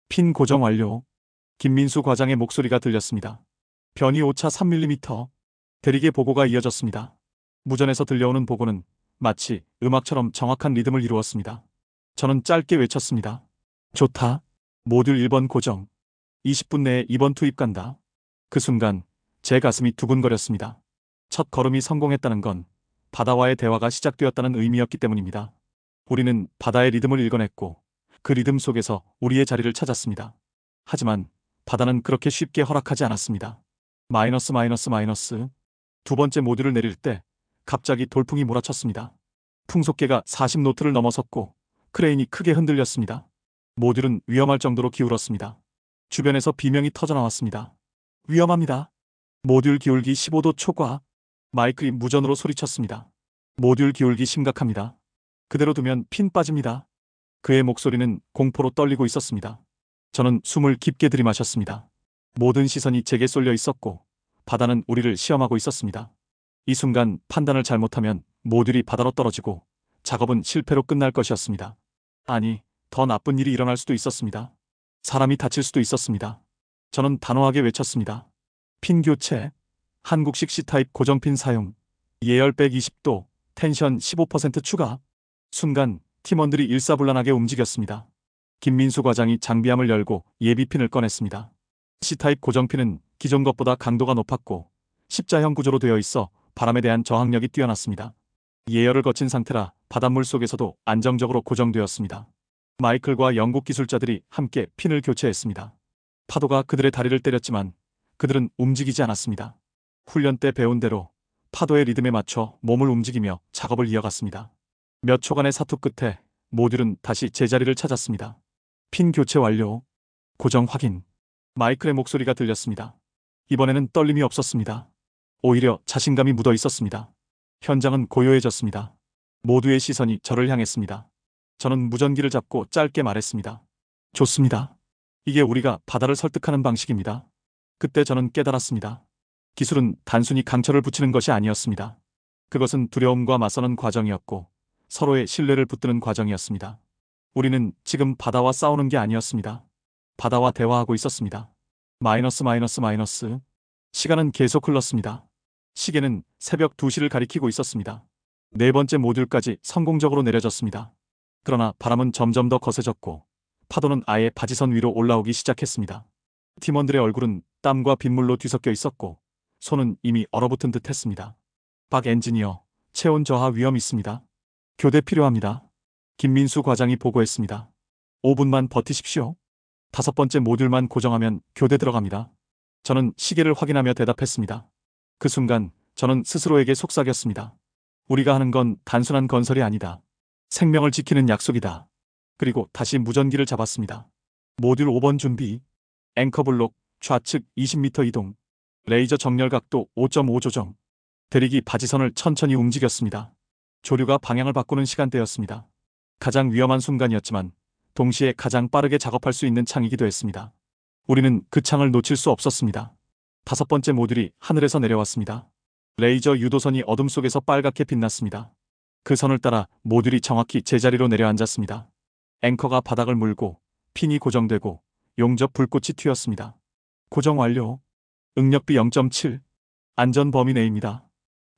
핀 고정 완료. 김민수 과장의 목소리가 들렸습니다. 변이 오차 3mm. 대리기 보고가 이어졌습니다. 무전에서 들려오는 보고는 마치 음악처럼 정확한 리듬을 이루었습니다. 저는 짧게 외쳤습니다. 좋다. 모듈 1번 고정. 20분 내에 2번 투입 간다. 그 순간 제 가슴이 두근거렸습니다. 첫 걸음이 성공했다는 건 바다와의 대화가 시작되었다는 의미였기 때문입니다. 우리는 바다의 리듬을 읽어냈고 그 리듬 속에서 우리의 자리를 찾았습니다. 하지만 바다는 그렇게 쉽게 허락하지 않았습니다. 마이너스. 두 번째 모듈을 내릴 때 갑자기 돌풍이 몰아쳤습니다. 풍속계가 40노트를 넘어섰고 크레인이 크게 흔들렸습니다. 모듈은 위험할 정도로 기울었습니다. 주변에서 비명이 터져나왔습니다. 위험합니다. 모듈 기울기 15도 초과. 마이클이 무전으로 소리쳤습니다. 모듈 기울기 심각합니다. 그대로 두면 핀 빠집니다. 그의 목소리는 공포로 떨리고 있었습니다. 저는 숨을 깊게 들이마셨습니다. 모든 시선이 제게 쏠려 있었고 바다는 우리를 시험하고 있었습니다. 이 순간 판단을 잘못하면 모듈이 바다로 떨어지고 작업은 실패로 끝날 것이었습니다. 아니, 더 나쁜 일이 일어날 수도 있었습니다. 사람이 다칠 수도 있었습니다. 저는 단호하게 외쳤습니다. 핀 교체, 한국식 C타입 고정핀 사용, 예열 120도, 텐션 15% 추가. 순간 팀원들이 일사불란하게 움직였습니다. 김민수 과장이 장비함을 열고 예비핀을 꺼냈습니다. C타입 고정핀은 기존 것보다 강도가 높았고 십자형 구조로 되어 있어 바람에 대한 저항력이 뛰어났습니다. 예열을 거친 상태라 바닷물 속에서도 안정적으로 고정되었습니다. 마이클과 영국 기술자들이 함께 핀을 교체했습니다. 파도가 그들의 다리를 때렸지만 그들은 움직이지 않았습니다. 훈련 때 배운 대로 파도의 리듬에 맞춰 몸을 움직이며 작업을 이어갔습니다. 몇 초간의 사투 끝에 모듈은 다시 제자리를 찾았습니다. 핀 교체 완료. 고정 확인. 마이클의 목소리가 들렸습니다. 이번에는 떨림이 없었습니다. 오히려 자신감이 묻어 있었습니다. 현장은 고요해졌습니다. 모두의 시선이 저를 향했습니다. 저는 무전기를 잡고 짧게 말했습니다. 좋습니다. 이게 우리가 바다를 설득하는 방식입니다. 그때 저는 깨달았습니다. 기술은 단순히 강철을 붙이는 것이 아니었습니다. 그것은 두려움과 맞서는 과정이었고 서로의 신뢰를 붙드는 과정이었습니다. 우리는 지금 바다와 싸우는 게 아니었습니다. 바다와 대화하고 있었습니다. 마이너스 마이너스 마이너스. 시간은 계속 흘렀습니다. 시계는 새벽 2시를 가리키고 있었습니다. 네 번째 모듈까지 성공적으로 내려졌습니다. 그러나 바람은 점점 더 거세졌고 파도는 아예 바지선 위로 올라오기 시작했습니다. 팀원들의 얼굴은 땀과 빗물로 뒤섞여 있었고 손은 이미 얼어붙은 듯 했습니다. 박 엔지니어, 체온 저하 위험 있습니다. 교대 필요합니다. 김민수 과장이 보고했습니다. 5분만 버티십시오. 5번째 모듈만 고정하면 교대 들어갑니다. 저는 시계를 확인하며 대답했습니다. 그 순간 저는 스스로에게 속삭였습니다. 우리가 하는 건 단순한 건설이 아니다. 생명을 지키는 약속이다. 그리고 다시 무전기를 잡았습니다. 모듈 5번 준비. 앵커블록 좌측 20m 이동. 레이저 정렬 각도 5.5 조정. 대리기 바지선을 천천히 움직였습니다. 조류가 방향을 바꾸는 시간대였습니다. 가장 위험한 순간이었지만 동시에 가장 빠르게 작업할 수 있는 창이기도 했습니다. 우리는 그 창을 놓칠 수 없었습니다. 5번째 모듈이 하늘에서 내려왔습니다. 레이저 유도선이 어둠 속에서 빨갛게 빛났습니다. 그 선을 따라 모듈이 정확히 제자리로 내려앉았습니다. 앵커가 바닥을 물고 핀이 고정되고 용접 불꽃이 튀었습니다. 고정 완료. 응력비 0.7. 안전 범위 내입니다.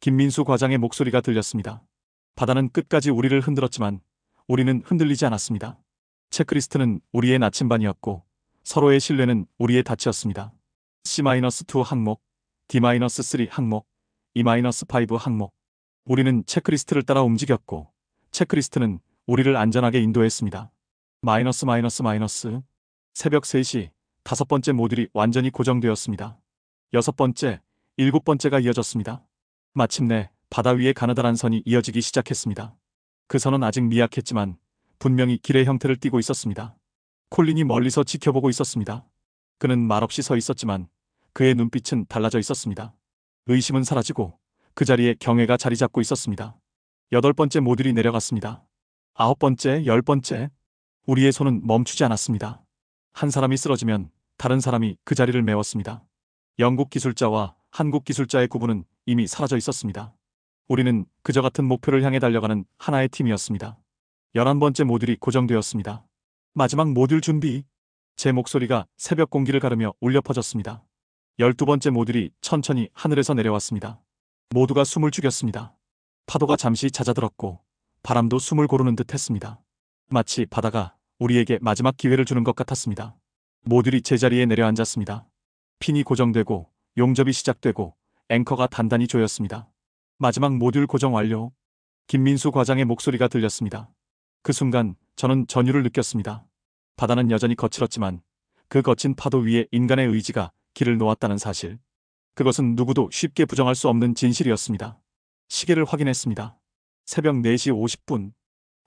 김민수 과장의 목소리가 들렸습니다. 바다는 끝까지 우리를 흔들었지만 우리는 흔들리지 않았습니다. 체크리스트는 우리의 나침반이었고 서로의 신뢰는 우리의 닻이었습니다. C-2 항목, D-3 항목, E-5 항목. 우리는 체크리스트를 따라 움직였고 체크리스트는 우리를 안전하게 인도했습니다. 마이너스 마이너스 마이너스. 새벽 3시 5번째 모듈이 완전히 고정되었습니다. 6번째, 7번째가 이어졌습니다. 마침내 바다 위에 가느다란 선이 이어지기 시작했습니다. 그 선은 아직 미약했지만 분명히 길의 형태를 띠고 있었습니다. 콜린이 멀리서 지켜보고 있었습니다. 그는 말없이 서 있었지만 그의 눈빛은 달라져 있었습니다. 의심은 사라지고 그 자리에 경외가 자리 잡고 있었습니다. 8번째 모듈이 내려갔습니다. 9번째, 10번째. 우리의 손은 멈추지 않았습니다. 한 사람이 쓰러지면 다른 사람이 그 자리를 메웠습니다. 영국 기술자와 한국 기술자의 구분은 이미 사라져 있었습니다. 우리는 그저 같은 목표를 향해 달려가는 하나의 팀이었습니다. 11번째 모듈이 고정되었습니다. 마지막 모듈 준비. 제 목소리가 새벽 공기를 가르며 울려 퍼졌습니다. 12번째 모듈이 천천히 하늘에서 내려왔습니다. 모두가 숨을 죽였습니다. 파도가 잠시 잦아들었고 바람도 숨을 고르는 듯 했습니다. 마치 바다가 우리에게 마지막 기회를 주는 것 같았습니다. 모듈이 제자리에 내려앉았습니다. 핀이 고정되고 용접이 시작되고 앵커가 단단히 조였습니다. 마지막 모듈 고정 완료. 김민수 과장의 목소리가 들렸습니다. 그 순간 저는 전율을 느꼈습니다. 바다는 여전히 거칠었지만 그 거친 파도 위에 인간의 의지가 길을 놓았다는 사실. 그것은 누구도 쉽게 부정할 수 없는 진실이었습니다. 시계를 확인했습니다. 새벽 4시 50분.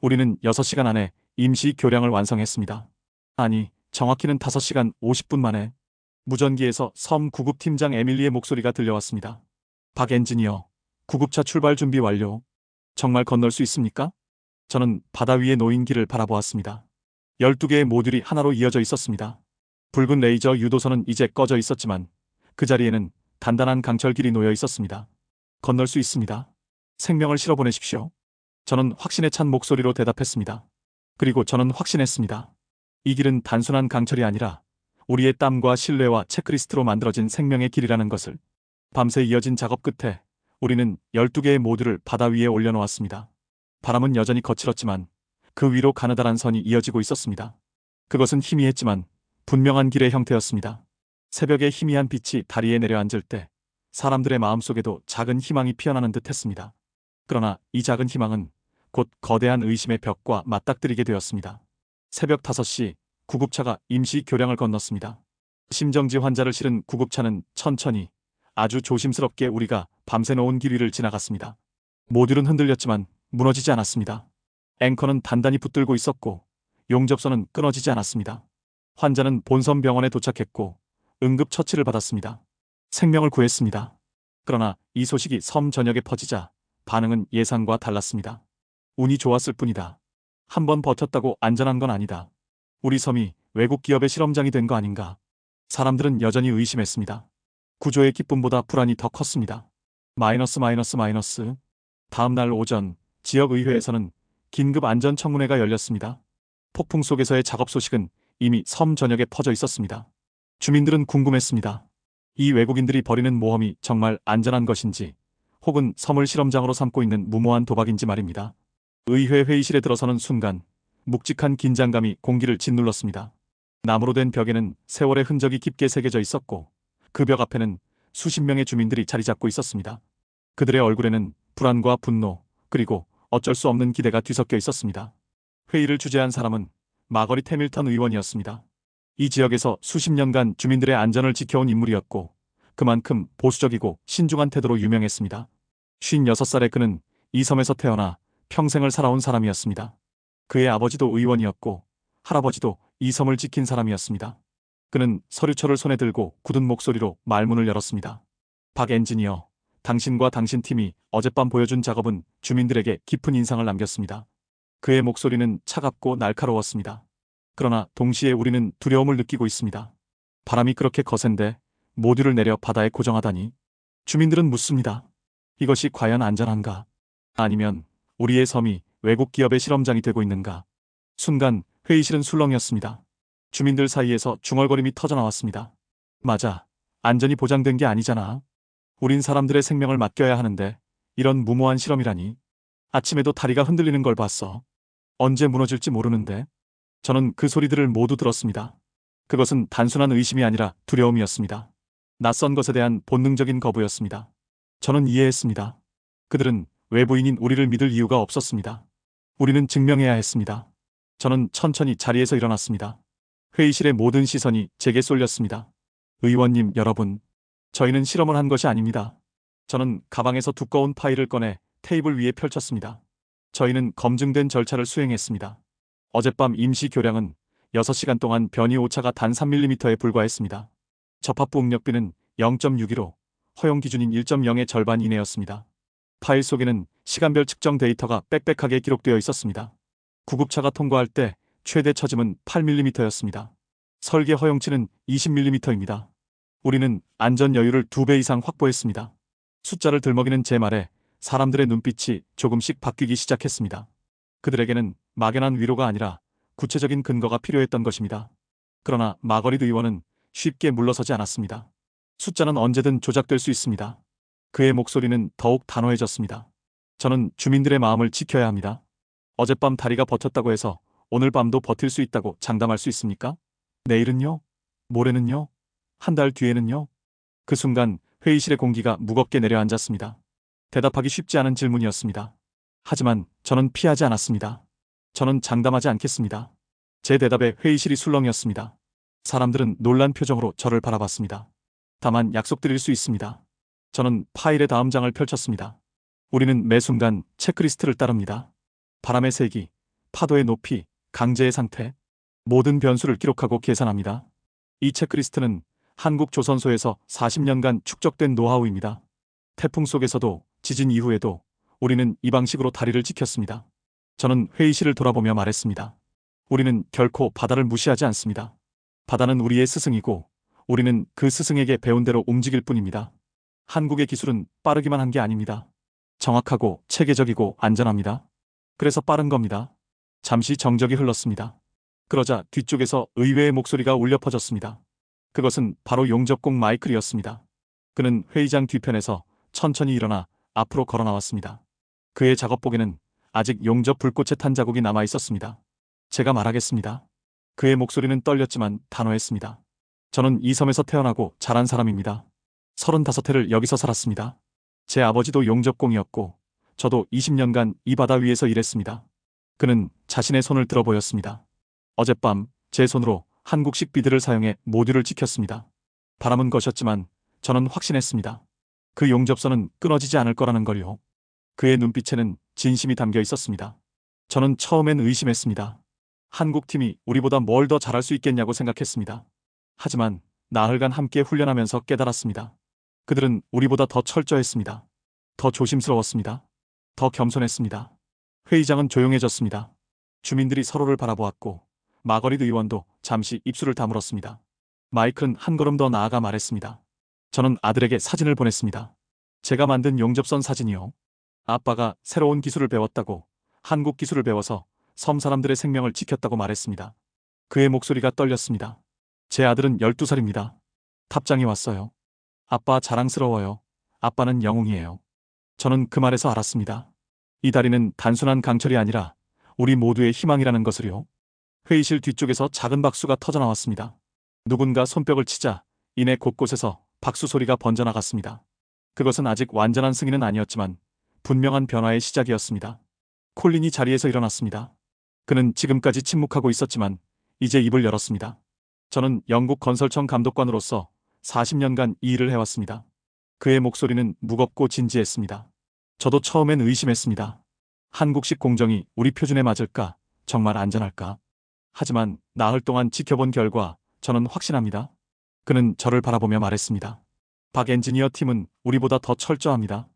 우리는 6시간 안에 임시 교량을 완성했습니다. 아니, 정확히는 5시간 50분 만에. 무전기에서 섬 구급팀장 에밀리의 목소리가 들려왔습니다. 박 엔지니어, 구급차 출발 준비 완료. 정말 건널 수 있습니까? 저는 바다 위에 놓인 길을 바라보았습니다. 12개의 모듈이 하나로 이어져 있었습니다. 붉은 레이저 유도선은 이제 꺼져 있었지만 그 자리에는 단단한 강철길이 놓여 있었습니다. 건널 수 있습니다. 생명을 실어보내십시오. 저는 확신에 찬 목소리로 대답했습니다. 그리고 저는 확신했습니다. 이 길은 단순한 강철이 아니라 우리의 땀과 신뢰와 체크리스트로 만들어진 생명의 길이라는 것을. 밤새 이어진 작업 끝에 우리는 12개의 모듈을 바다 위에 올려놓았습니다. 바람은 여전히 거칠었지만 그 위로 가느다란 선이 이어지고 있었습니다. 그것은 희미했지만 분명한 길의 형태였습니다. 새벽의 희미한 빛이 다리에 내려앉을 때 사람들의 마음속에도 작은 희망이 피어나는 듯 했습니다. 그러나 이 작은 희망은 곧 거대한 의심의 벽과 맞닥뜨리게 되었습니다. 새벽 5시 구급차가 임시 교량을 건넜습니다. 심정지 환자를 실은 구급차는 천천히 아주 조심스럽게 우리가 밤새 놓은 길 위를 지나갔습니다. 모듈은 흔들렸지만 무너지지 않았습니다. 앵커는 단단히 붙들고 있었고 용접선은 끊어지지 않았습니다. 환자는 본섬 병원에 도착했고 응급처치를 받았습니다. 생명을 구했습니다. 그러나 이 소식이 섬 전역에 퍼지자 반응은 예상과 달랐습니다. 운이 좋았을 뿐이다. 한 번 버텼다고 안전한 건 아니다. 우리 섬이 외국 기업의 실험장이 된 거 아닌가. 사람들은 여전히 의심했습니다. 구조의 기쁨보다 불안이 더 컸습니다. 마이너스 마이너스 마이너스. 다음 날 오전 지역의회에서는 긴급 안전청문회가 열렸습니다. 폭풍 속에서의 작업 소식은 이미 섬 전역에 퍼져 있었습니다. 주민들은 궁금했습니다. 이 외국인들이 벌이는 모험이 정말 안전한 것인지, 혹은 섬을 실험장으로 삼고 있는 무모한 도박인지 말입니다. 의회 회의실에 들어서는 순간 묵직한 긴장감이 공기를 짓눌렀습니다. 나무로 된 벽에는 세월의 흔적이 깊게 새겨져 있었고, 그 벽 앞에는 수십 명의 주민들이 자리 잡고 있었습니다. 그들의 얼굴에는 불안과 분노, 그리고 어쩔 수 없는 기대가 뒤섞여 있었습니다. 회의를 주재한 사람은 마거리 태밀턴 의원이었습니다. 이 지역에서 수십 년간 주민들의 안전을 지켜온 인물이었고, 그만큼 보수적이고 신중한 태도로 유명했습니다. 56살의 그는 이 섬에서 태어나 평생을 살아온 사람이었습니다. 그의 아버지도 의원이었고, 할아버지도 이 섬을 지킨 사람이었습니다. 그는 서류철을 손에 들고 굳은 목소리로 말문을 열었습니다. 박 엔지니어, 당신과 당신 팀이 어젯밤 보여준 작업은 주민들에게 깊은 인상을 남겼습니다. 그의 목소리는 차갑고 날카로웠습니다. 그러나 동시에 우리는 두려움을 느끼고 있습니다. 바람이 그렇게 거센데 모듈을 내려 바다에 고정하다니. 주민들은 묻습니다. 이것이 과연 안전한가? 아니면 우리의 섬이 외국 기업의 실험장이 되고 있는가? 순간 회의실은 술렁이었습니다. 주민들 사이에서 중얼거림이 터져나왔습니다. 맞아. 안전이 보장된 게 아니잖아. 우린 사람들의 생명을 맡겨야 하는데 이런 무모한 실험이라니. 아침에도 다리가 흔들리는 걸 봤어. 언제 무너질지 모르는데. 저는 그 소리들을 모두 들었습니다. 그것은 단순한 의심이 아니라 두려움이었습니다. 낯선 것에 대한 본능적인 거부였습니다. 저는 이해했습니다. 그들은 외부인인 우리를 믿을 이유가 없었습니다. 우리는 증명해야 했습니다. 저는 천천히 자리에서 일어났습니다. 회의실의 모든 시선이 제게 쏠렸습니다. 의원님 여러분, 저희는 실험을 한 것이 아닙니다. 저는 가방에서 두꺼운 파일을 꺼내 테이블 위에 펼쳤습니다. 저희는 검증된 절차를 수행했습니다. 어젯밤 임시 교량은 6시간 동안 변이 오차가 단 3mm에 불과했습니다. 접합부 응력비는 0.615, 허용 기준인 1.0의 절반 이내였습니다. 파일 속에는 시간별 측정 데이터가 빽빽하게 기록되어 있었습니다. 구급차가 통과할 때 최대 처짐은 8mm였습니다. 설계 허용치는 20mm입니다. 우리는 안전 여유를 2배 이상 확보했습니다. 숫자를 들먹이는 제 말에 사람들의 눈빛이 조금씩 바뀌기 시작했습니다. 그들에게는 막연한 위로가 아니라 구체적인 근거가 필요했던 것입니다. 그러나 마거리 의원은 쉽게 물러서지 않았습니다. 숫자는 언제든 조작될 수 있습니다. 그의 목소리는 더욱 단호해졌습니다. 저는 주민들의 마음을 지켜야 합니다. 어젯밤 다리가 버텼다고 해서 오늘 밤도 버틸 수 있다고 장담할 수 있습니까? 내일은요? 모레는요? 한 달 뒤에는요? 그 순간 회의실의 공기가 무겁게 내려앉았습니다. 대답하기 쉽지 않은 질문이었습니다. 하지만 저는 피하지 않았습니다. 저는 장담하지 않겠습니다. 제 대답에 회의실이 술렁이었습니다. 사람들은 놀란 표정으로 저를 바라봤습니다. 다만 약속드릴 수 있습니다. 저는 파일의 다음 장을 펼쳤습니다. 우리는 매 순간 체크리스트를 따릅니다. 바람의 세기, 파도의 높이, 강제의 상태, 모든 변수를 기록하고 계산합니다. 이 체크리스트는 한국 조선소에서 40년간 축적된 노하우입니다. 태풍 속에서도 지진 이후에도 우리는 이 방식으로 다리를 지켰습니다. 저는 회의실을 돌아보며 말했습니다. 우리는 결코 바다를 무시하지 않습니다. 바다는 우리의 스승이고 우리는 그 스승에게 배운 대로 움직일 뿐입니다. 한국의 기술은 빠르기만 한 게 아닙니다. 정확하고 체계적이고 안전합니다. 그래서 빠른 겁니다. 잠시 정적이 흘렀습니다. 그러자 뒤쪽에서 의외의 목소리가 울려 퍼졌습니다. 그것은 바로 용접공 마이클이었습니다. 그는 회의장 뒤편에서 천천히 일어나 앞으로 걸어 나왔습니다. 그의 작업복에는 아직 용접 불꽃의 탄 자국이 남아 있었습니다. 제가 말하겠습니다. 그의 목소리는 떨렸지만 단호했습니다. 저는 이 섬에서 태어나고 자란 사람입니다. 35해를 여기서 살았습니다. 제 아버지도 용접공이었고 저도 20년간 이 바다 위에서 일했습니다. 그는 자신의 손을 들어 보였습니다. 어젯밤 제 손으로 한국식 비드를 사용해 모듈을 지켰습니다. 바람은 거셨지만 저는 확신했습니다. 그 용접선은 끊어지지 않을 거라는 걸요. 그의 눈빛에는 진심이 담겨 있었습니다. 저는 처음엔 의심했습니다. 한국팀이 우리보다 뭘 더 잘할 수 있겠냐고 생각했습니다. 하지만 나흘간 함께 훈련하면서 깨달았습니다. 그들은 우리보다 더 철저했습니다. 더 조심스러웠습니다. 더 겸손했습니다. 회의장은 조용해졌습니다. 주민들이 서로를 바라보았고 마거릿 의원도 잠시 입술을 다물었습니다. 마이클은 한 걸음 더 나아가 말했습니다. 저는 아들에게 사진을 보냈습니다. 제가 만든 용접선 사진이요. 아빠가 새로운 기술을 배웠다고, 한국 기술을 배워서 섬 사람들의 생명을 지켰다고 말했습니다. 그의 목소리가 떨렸습니다. 제 아들은 12살입니다. 탑장이 왔어요. 아빠 자랑스러워요. 아빠는 영웅이에요. 저는 그 말에서 알았습니다. 이 다리는 단순한 강철이 아니라 우리 모두의 희망이라는 것을요. 회의실 뒤쪽에서 작은 박수가 터져나왔습니다. 누군가 손뼉을 치자 이내 곳곳에서 박수 소리가 번져나갔습니다. 그것은 아직 완전한 승인은 아니었지만 분명한 변화의 시작이었습니다. 콜린이 자리에서 일어났습니다. 그는 지금까지 침묵하고 있었지만 이제 입을 열었습니다. 저는 영국 건설청 감독관으로서 40년간 이 일을 해왔습니다. 그의 목소리는 무겁고 진지했습니다. 저도 처음엔 의심했습니다. 한국식 공정이 우리 표준에 맞을까? 정말 안전할까? 하지만 나흘 동안 지켜본 결과 저는 확신합니다. 그는 저를 바라보며 말했습니다. 박 엔지니어 팀은 우리보다 더 철저합니다.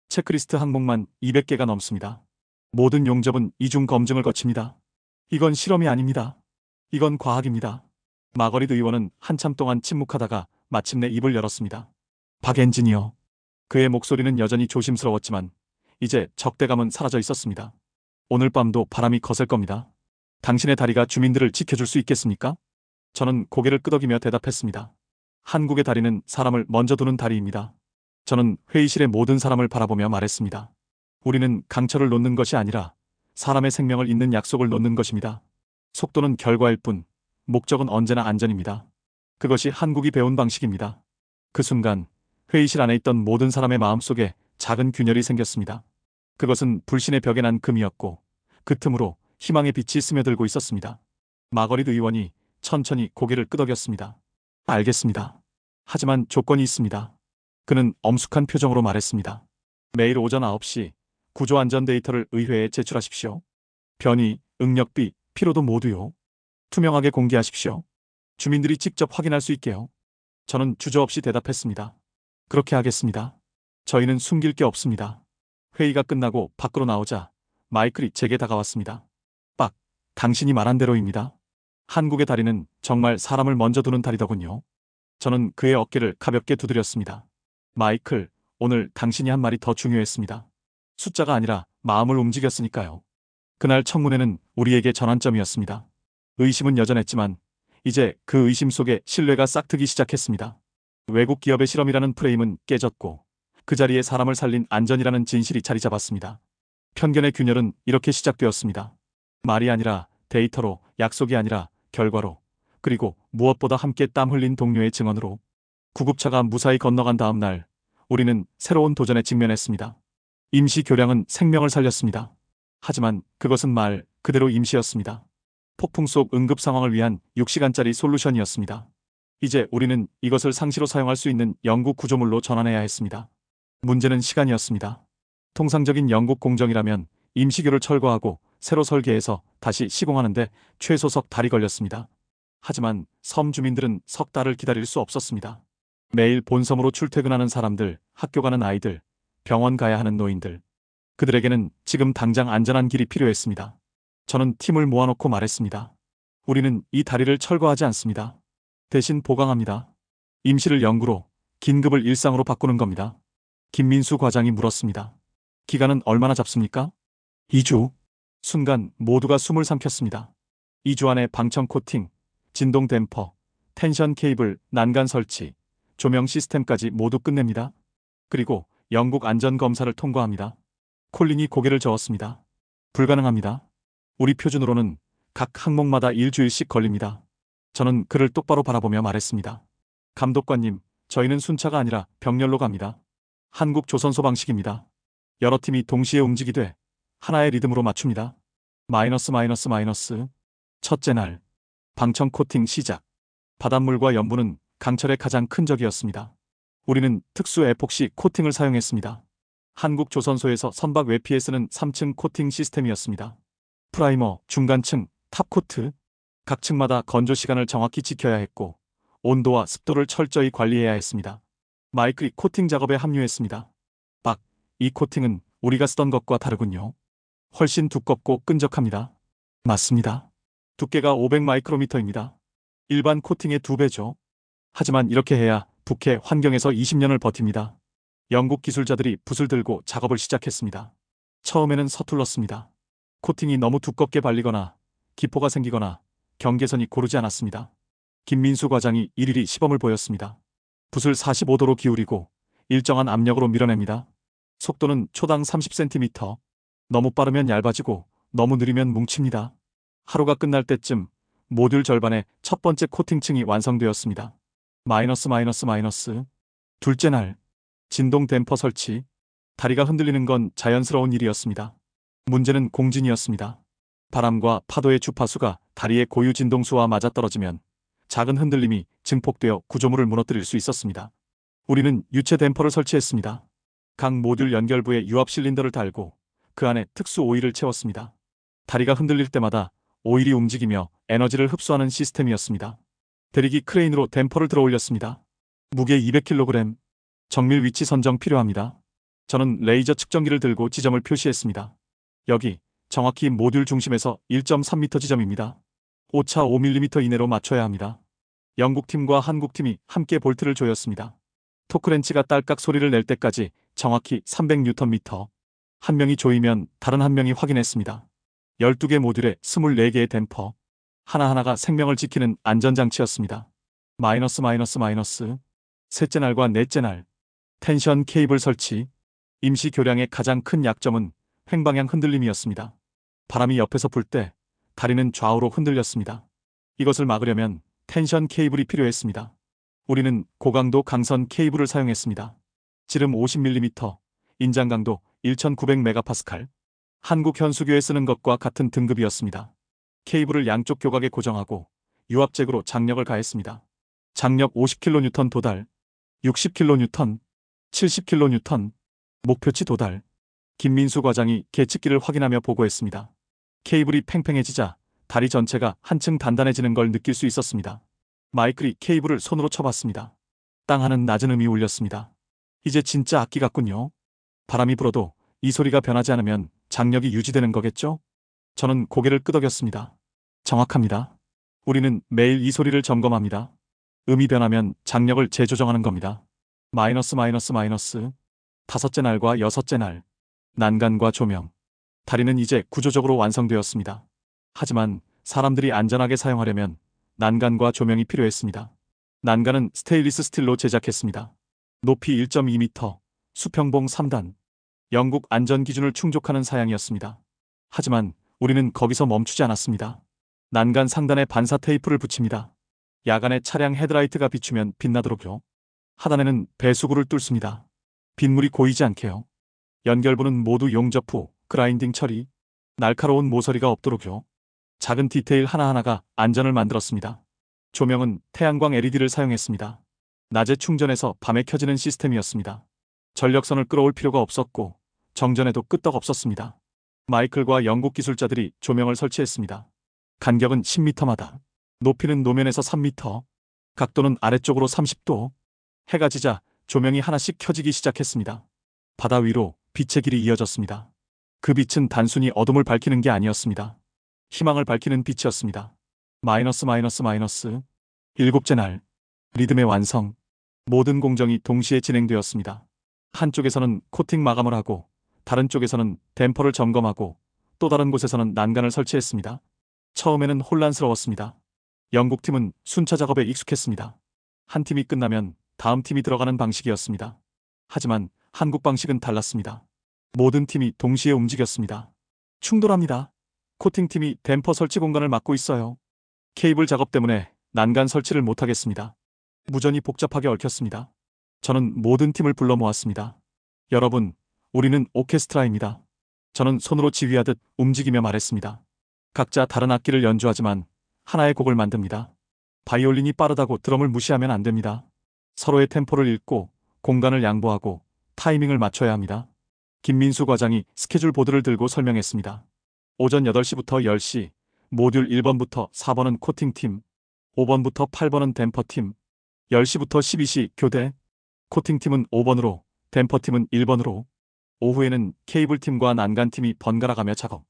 체크리스트 항목만 200개가 넘습니다. 모든 용접은 이중 검증을 거칩니다. 이건 실험이 아닙니다. 이건 과학입니다. 마거릿 의원은 한참 동안 침묵하다가 마침내 입을 열었습니다. 박 엔지니어. 그의 목소리는 여전히 조심스러웠지만 이제 적대감은 사라져 있었습니다. 오늘 밤도 바람이 거셀 겁니다. 당신의 다리가 주민들을 지켜줄 수 있겠습니까? 저는 고개를 끄덕이며 대답했습니다. 한국의 다리는 사람을 먼저 두는 다리입니다. 저는 회의실의 모든 사람을 바라보며 말했습니다. 우리는 강철을 놓는 것이 아니라 사람의 생명을 잇는 약속을 놓는 것입니다. 속도는 결과일 뿐, 목적은 언제나 안전입니다. 그것이 한국이 배운 방식입니다. 그 순간 회의실 안에 있던 모든 사람의 마음속에 작은 균열이 생겼습니다. 그것은 불신의 벽에 난 금이었고 그 틈으로 희망의 빛이 스며들고 있었습니다. 마거릿 의원이 천천히 고개를 끄덕였습니다. 알겠습니다. 하지만 조건이 있습니다. 그는 엄숙한 표정으로 말했습니다. 매일 오전 9시 구조 안전 데이터를 의회에 제출하십시오. 변이, 응력비, 피로도 모두요. 투명하게 공개하십시오. 주민들이 직접 확인할 수 있게요. 저는 주저없이 대답했습니다. 그렇게 하겠습니다. 저희는 숨길 게 없습니다. 회의가 끝나고 밖으로 나오자 마이클이 제게 다가왔습니다. 빡, 당신이 말한 대로입니다. 한국의 다리는 정말 사람을 먼저 두는 다리더군요. 저는 그의 어깨를 가볍게 두드렸습니다. 마이클, 오늘 당신이 한 말이 더 중요했습니다. 숫자가 아니라 마음을 움직였으니까요. 그날 청문회는 우리에게 전환점이었습니다. 의심은 여전했지만 이제 그 의심 속에 신뢰가 싹트기 시작했습니다. 외국 기업의 실험이라는 프레임은 깨졌고 그 자리에 사람을 살린 안전이라는 진실이 자리 잡았습니다. 편견의 균열은 이렇게 시작되었습니다. 말이 아니라 데이터로, 약속이 아니라 결과로, 그리고 무엇보다 함께 땀 흘린 동료의 증언으로. 구급차가 무사히 건너간 다음 날 우리는 새로운 도전에 직면했습니다. 임시 교량은 생명을 살렸습니다. 하지만 그것은 말 그대로 임시였습니다. 폭풍 속 응급 상황을 위한 6시간짜리 솔루션이었습니다. 이제 우리는 이것을 상시로 사용할 수 있는 영국 구조물로 전환해야 했습니다. 문제는 시간이었습니다. 통상적인 영국 공정이라면 임시교를 철거하고 새로 설계해서 다시 시공하는데 최소 석 달이 걸렸습니다. 하지만 섬 주민들은 석 달을 기다릴 수 없었습니다. 매일 본섬으로 출퇴근하는 사람들, 학교 가는 아이들, 병원 가야 하는 노인들. 그들에게는 지금 당장 안전한 길이 필요했습니다. 저는 팀을 모아놓고 말했습니다. 우리는 이 다리를 철거하지 않습니다. 대신 보강합니다. 임시를 영구로, 긴급을 일상으로 바꾸는 겁니다. 김민수 과장이 물었습니다. 기간은 얼마나 잡습니까? 2주. 순간 모두가 숨을 삼켰습니다. 2주 안에 방청 코팅, 진동 댐퍼, 텐션 케이블, 난간 설치, 조명 시스템까지 모두 끝냅니다. 그리고 영국 안전검사를 통과합니다. 콜린이 고개를 저었습니다. 불가능합니다. 우리 표준으로는 각 항목마다 일주일씩 걸립니다. 저는 그를 똑바로 바라보며 말했습니다. 감독관님, 저희는 순차가 아니라 병렬로 갑니다. 한국 조선소 방식입니다. 여러 팀이 동시에 움직이되 하나의 리듬으로 맞춥니다. 마이너스 마이너스 마이너스. 첫째 날, 방청 코팅 시작. 바닷물과 염분은 강철의 가장 큰 적이었습니다. 우리는 특수 에폭시 코팅을 사용했습니다. 한국 조선소에서 선박 외피에 쓰는 3층 코팅 시스템이었습니다. 프라이머, 중간층, 탑코트. 각 층마다 건조 시간을 정확히 지켜야 했고 온도와 습도를 철저히 관리해야 했습니다. 마이클이 코팅 작업에 합류했습니다. 박, 이 코팅은 우리가 쓰던 것과 다르군요. 훨씬 두껍고 끈적합니다. 맞습니다. 두께가 500 마이크로미터입니다. 일반 코팅의 2배죠. 하지만 이렇게 해야 북해 환경에서 20년을 버팁니다. 영국 기술자들이 붓을 들고 작업을 시작했습니다. 처음에는 서툴렀습니다. 코팅이 너무 두껍게 발리거나 기포가 생기거나 경계선이 고르지 않았습니다. 김민수 과장이 일일이 시범을 보였습니다. 붓을 45도로 기울이고 일정한 압력으로 밀어냅니다. 속도는 초당 30cm. 너무 빠르면 얇아지고 너무 느리면 뭉칩니다. 하루가 끝날 때쯤 모듈 절반의 첫 번째 코팅층이 완성되었습니다. 마이너스. 둘째 날, 진동 댐퍼 설치. 다리가 흔들리는 건 자연스러운 일이었습니다. 문제는 공진이었습니다. 바람과 파도의 주파수가 다리의 고유 진동수와 맞아떨어지면 작은 흔들림이 증폭되어 구조물을 무너뜨릴 수 있었습니다. 우리는 유체 댐퍼를 설치했습니다. 각 모듈 연결부에 유압 실린더를 달고 그 안에 특수 오일을 채웠습니다. 다리가 흔들릴 때마다 오일이 움직이며 에너지를 흡수하는 시스템이었습니다. 대리기 크레인으로 댐퍼를 들어 올렸습니다. 무게 200kg. 정밀 위치 선정 필요합니다. 저는 레이저 측정기를 들고 지점을 표시했습니다. 여기 정확히 모듈 중심에서 1.3m 지점입니다. 오차 5mm 이내로 맞춰야 합니다. 영국팀과 한국팀이 함께 볼트를 조였습니다. 토크렌치가 딸깍 소리를 낼 때까지 정확히 300Nm. 한 명이 조이면 다른 한 명이 확인했습니다. 12개 모듈에 24개의 댐퍼. 하나하나가 생명을 지키는 안전장치였습니다. 마이너스. 셋째 날과 넷째 날. 텐션 케이블 설치. 임시 교량의 가장 큰 약점은 횡방향 흔들림이었습니다. 바람이 옆에서 불 때 다리는 좌우로 흔들렸습니다. 이것을 막으려면 텐션 케이블이 필요했습니다. 우리는 고강도 강선 케이블을 사용했습니다. 지름 50mm, 인장 강도 1900MPa. 한국 현수교에 쓰는 것과 같은 등급이었습니다. 케이블을 양쪽 교각에 고정하고 유압잭으로 장력을 가했습니다. 장력 50kN 도달, 60kN, 70kN, 목표치 도달. 김민수 과장이 계측기를 확인하며 보고했습니다. 케이블이 팽팽해지자 다리 전체가 한층 단단해지는 걸 느낄 수 있었습니다. 마이클이 케이블을 손으로 쳐봤습니다. 땅 하는 낮은 음이 울렸습니다. 이제 진짜 악기 같군요. 바람이 불어도 이 소리가 변하지 않으면 장력이 유지되는 거겠죠? 저는 고개를 끄덕였습니다. 정확합니다. 우리는 매일 이 소리를 점검합니다. 음이 변하면 장력을 재조정하는 겁니다. 마이너스. 다섯째 날과 여섯째 날. 난간과 조명. 다리는 이제 구조적으로 완성되었습니다. 하지만 사람들이 안전하게 사용하려면 난간과 조명이 필요했습니다. 난간은 스테인리스 스틸로 제작했습니다. 높이 1.2m, 수평봉 3단. 영국 안전 기준을 충족하는 사양이었습니다. 하지만 우리는 거기서 멈추지 않았습니다. 난간 상단에 반사 테이프를 붙입니다. 야간에 차량 헤드라이트가 비추면 빛나도록요. 하단에는 배수구를 뚫습니다. 빗물이 고이지 않게요. 연결부는 모두 용접 후 그라인딩 처리. 날카로운 모서리가 없도록요. 작은 디테일 하나하나가 안전을 만들었습니다. 조명은 태양광 LED를 사용했습니다. 낮에 충전해서 밤에 켜지는 시스템이었습니다. 전력선을 끌어올 필요가 없었고 정전에도 끄떡없었습니다. 마이클과 영국 기술자들이 조명을 설치했습니다. 간격은 10m마다. 높이는 노면에서 3m. 각도는 아래쪽으로 30도. 해가 지자 조명이 하나씩 켜지기 시작했습니다. 바다 위로 빛의 길이 이어졌습니다. 그 빛은 단순히 어둠을 밝히는 게 아니었습니다. 희망을 밝히는 빛이었습니다. 마이너스. 일곱째 날. 리듬의 완성. 모든 공정이 동시에 진행되었습니다. 한쪽에서는 코팅 마감을 하고 다른 쪽에서는 댐퍼를 점검하고 또 다른 곳에서는 난간을 설치했습니다. 처음에는 혼란스러웠습니다. 영국팀은 순차 작업에 익숙했습니다. 한 팀이 끝나면 다음 팀이 들어가는 방식이었습니다. 하지만 한국 방식은 달랐습니다. 모든 팀이 동시에 움직였습니다. 충돌합니다. 코팅팀이 댐퍼 설치 공간을 막고 있어요. 케이블 작업 때문에 난간 설치를 못하겠습니다. 무전이 복잡하게 얽혔습니다. 저는 모든 팀을 불러 모았습니다. 여러분, 우리는 오케스트라입니다. 저는 손으로 지휘하듯 움직이며 말했습니다. 각자 다른 악기를 연주하지만 하나의 곡을 만듭니다. 바이올린이 빠르다고 드럼을 무시하면 안 됩니다. 서로의 템포를 읽고 공간을 양보하고 타이밍을 맞춰야 합니다. 김민수 과장이 스케줄 보드를 들고 설명했습니다. 오전 8시부터 10시, 모듈 1번부터 4번은 코팅팀, 5번부터 8번은 댐퍼팀, 10시부터 12시 교대, 코팅팀은 5번으로, 댐퍼팀은 1번으로, 오후에는 케이블팀과 난간팀이 번갈아가며 작업.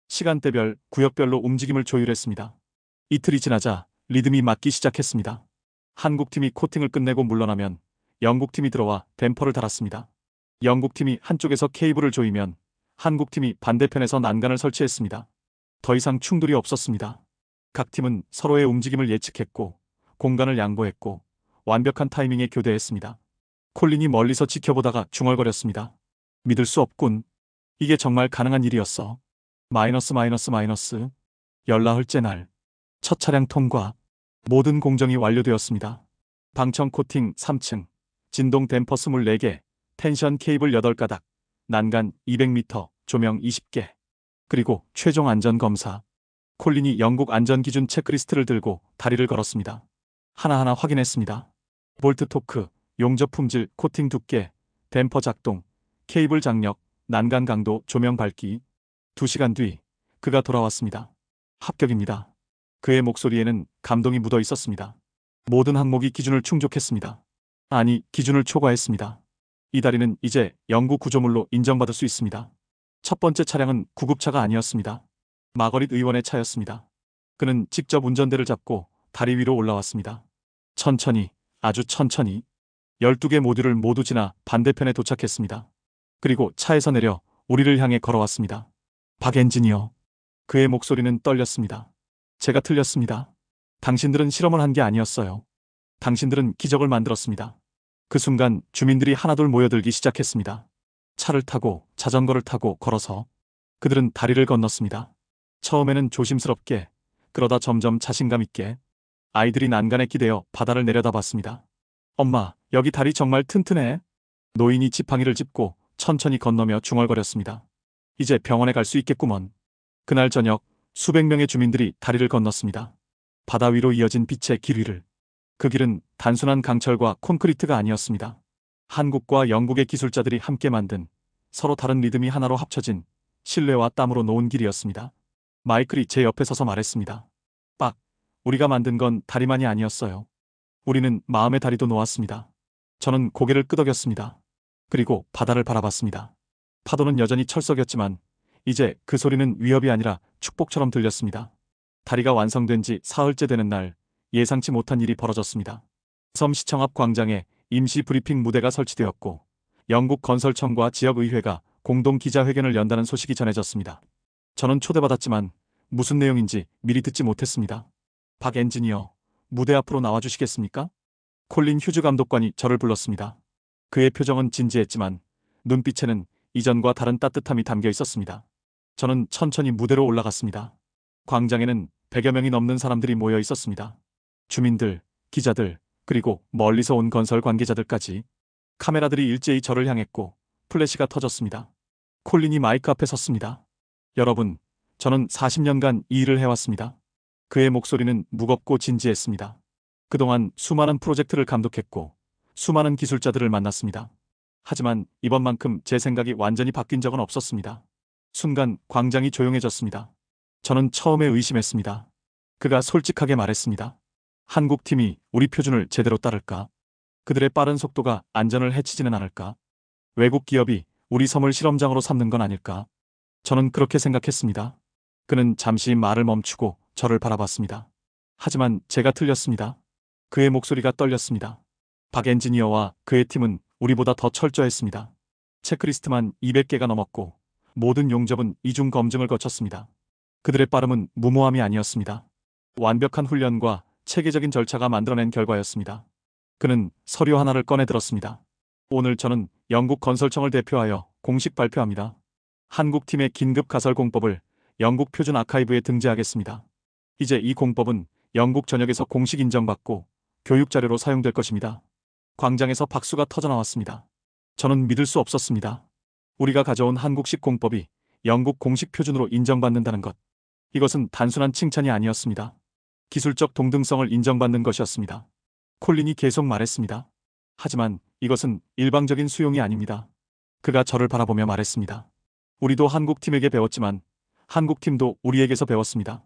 시간대별, 구역별로 움직임을 조율했습니다. 이틀이 지나자 리듬이 맞기 시작했습니다. 한국팀이 코팅을 끝내고 물러나면 영국팀이 들어와 댐퍼를 달았습니다. 영국팀이 한쪽에서 케이블을 조이면 한국팀이 반대편에서 난간을 설치했습니다. 더 이상 충돌이 없었습니다. 각 팀은 서로의 움직임을 예측했고 공간을 양보했고 완벽한 타이밍에 교대했습니다. 콜린이 멀리서 지켜보다가 중얼거렸습니다. 믿을 수 없군. 이게 정말 가능한 일이었어. 마이너스. 열나흘째 날. 첫 차량 통과. 모든 공정이 완료되었습니다. 방청 코팅 3층, 진동 댐퍼 24개, 텐션 케이블 8가닥, 난간 200m, 조명 20개. 그리고 최종 안전 검사. 콜린이 영국 안전기준 체크리스트를 들고 다리를 걸었습니다. 하나하나 확인했습니다. 볼트 토크, 용접 품질, 코팅 두께, 댐퍼 작동, 케이블 장력, 난간 강도, 조명 밝기. 2시간 뒤 그가 돌아왔습니다. 합격입니다. 그의 목소리에는 감동이 묻어 있었습니다. 모든 항목이 기준을 충족했습니다. 아니, 기준을 초과했습니다. 이 다리는 이제 영구 구조물로 인정받을 수 있습니다. 첫 번째 차량은 구급차가 아니었습니다. 마거릿 의원의 차였습니다. 그는 직접 운전대를 잡고 다리 위로 올라왔습니다. 천천히, 아주 천천히 12개 모듈을 모두 지나 반대편에 도착했습니다. 그리고 차에서 내려 우리를 향해 걸어왔습니다. 박 엔지니어. 그의 목소리는 떨렸습니다. 제가 틀렸습니다. 당신들은 실험을 한 게 아니었어요. 당신들은 기적을 만들었습니다. 그 순간 주민들이 하나둘 모여들기 시작했습니다. 차를 타고, 자전거를 타고, 걸어서 그들은 다리를 건넜습니다. 처음에는 조심스럽게, 그러다 점점 자신감 있게. 아이들이 난간에 기대어 바다를 내려다봤습니다. 엄마, 여기 다리 정말 튼튼해. 노인이 지팡이를 짚고 천천히 건너며 중얼거렸습니다. 이제 병원에 갈 수 있겠구먼. 그날 저녁 수백 명의 주민들이 다리를 건넜습니다. 바다 위로 이어진 빛의 길 위를. 그 길은 단순한 강철과 콘크리트가 아니었습니다. 한국과 영국의 기술자들이 함께 만든 서로 다른 리듬이 하나로 합쳐진 신뢰와 땀으로 놓은 길이었습니다. 마이클이 제 옆에 서서 말했습니다. 빡, 우리가 만든 건 다리만이 아니었어요. 우리는 마음의 다리도 놓았습니다. 저는 고개를 끄덕였습니다. 그리고 바다를 바라봤습니다. 파도는 여전히 철썩였지만 이제 그 소리는 위협이 아니라 축복처럼 들렸습니다. 다리가 완성된 지 사흘째 되는 날, 예상치 못한 일이 벌어졌습니다. 섬시청 앞 광장에 임시 브리핑 무대가 설치되었고 영국 건설청과 지역의회가 공동 기자회견을 연다는 소식이 전해졌습니다. 저는 초대받았지만 무슨 내용인지 미리 듣지 못했습니다. 박 엔지니어, 무대 앞으로 나와주시겠습니까? 콜린 휴즈 감독관이 저를 불렀습니다. 그의 표정은 진지했지만 눈빛에는 이전과 다른 따뜻함이 담겨 있었습니다. 저는 천천히 무대로 올라갔습니다. 광장에는 100여 명이 넘는 사람들이 모여 있었습니다. 주민들, 기자들, 그리고 멀리서 온 건설 관계자들까지. 카메라들이 일제히 저를 향했고 플래시가 터졌습니다. 콜린이 마이크 앞에 섰습니다. 여러분, 저는 40년간 이 일을 해왔습니다. 그의 목소리는 무겁고 진지했습니다. 그동안 수많은 프로젝트를 감독했고 수많은 기술자들을 만났습니다. 하지만 이번만큼 제 생각이 완전히 바뀐 적은 없었습니다. 순간 광장이 조용해졌습니다. 저는 처음에 의심했습니다. 그가 솔직하게 말했습니다. 한국팀이 우리 표준을 제대로 따를까? 그들의 빠른 속도가 안전을 해치지는 않을까? 외국 기업이 우리 섬을 실험장으로 삼는 건 아닐까? 저는 그렇게 생각했습니다. 그는 잠시 말을 멈추고 저를 바라봤습니다. 하지만 제가 틀렸습니다. 그의 목소리가 떨렸습니다. 박 엔지니어와 그의 팀은 우리보다 더 철저했습니다. 체크리스트만 200개가 넘었고 모든 용접은 이중 검증을 거쳤습니다. 그들의 빠름은 무모함이 아니었습니다. 완벽한 훈련과 체계적인 절차가 만들어낸 결과였습니다. 그는 서류 하나를 꺼내 들었습니다. 오늘 저는 영국 건설청을 대표하여 공식 발표합니다. 한국팀의 긴급 가설 공법을 영국 표준 아카이브에 등재하겠습니다. 이제 이 공법은 영국 전역에서 공식 인정받고 교육 자료로 사용될 것입니다. 광장에서 박수가 터져나왔습니다. 저는 믿을 수 없었습니다. 우리가 가져온 한국식 공법이 영국 공식 표준으로 인정받는다는 것. 이것은 단순한 칭찬이 아니었습니다. 기술적 동등성을 인정받는 것이었습니다. 콜린이 계속 말했습니다. 하지만 이것은 일방적인 수용이 아닙니다. 그가 저를 바라보며 말했습니다. 우리도 한국팀에게 배웠지만 한국팀도 우리에게서 배웠습니다.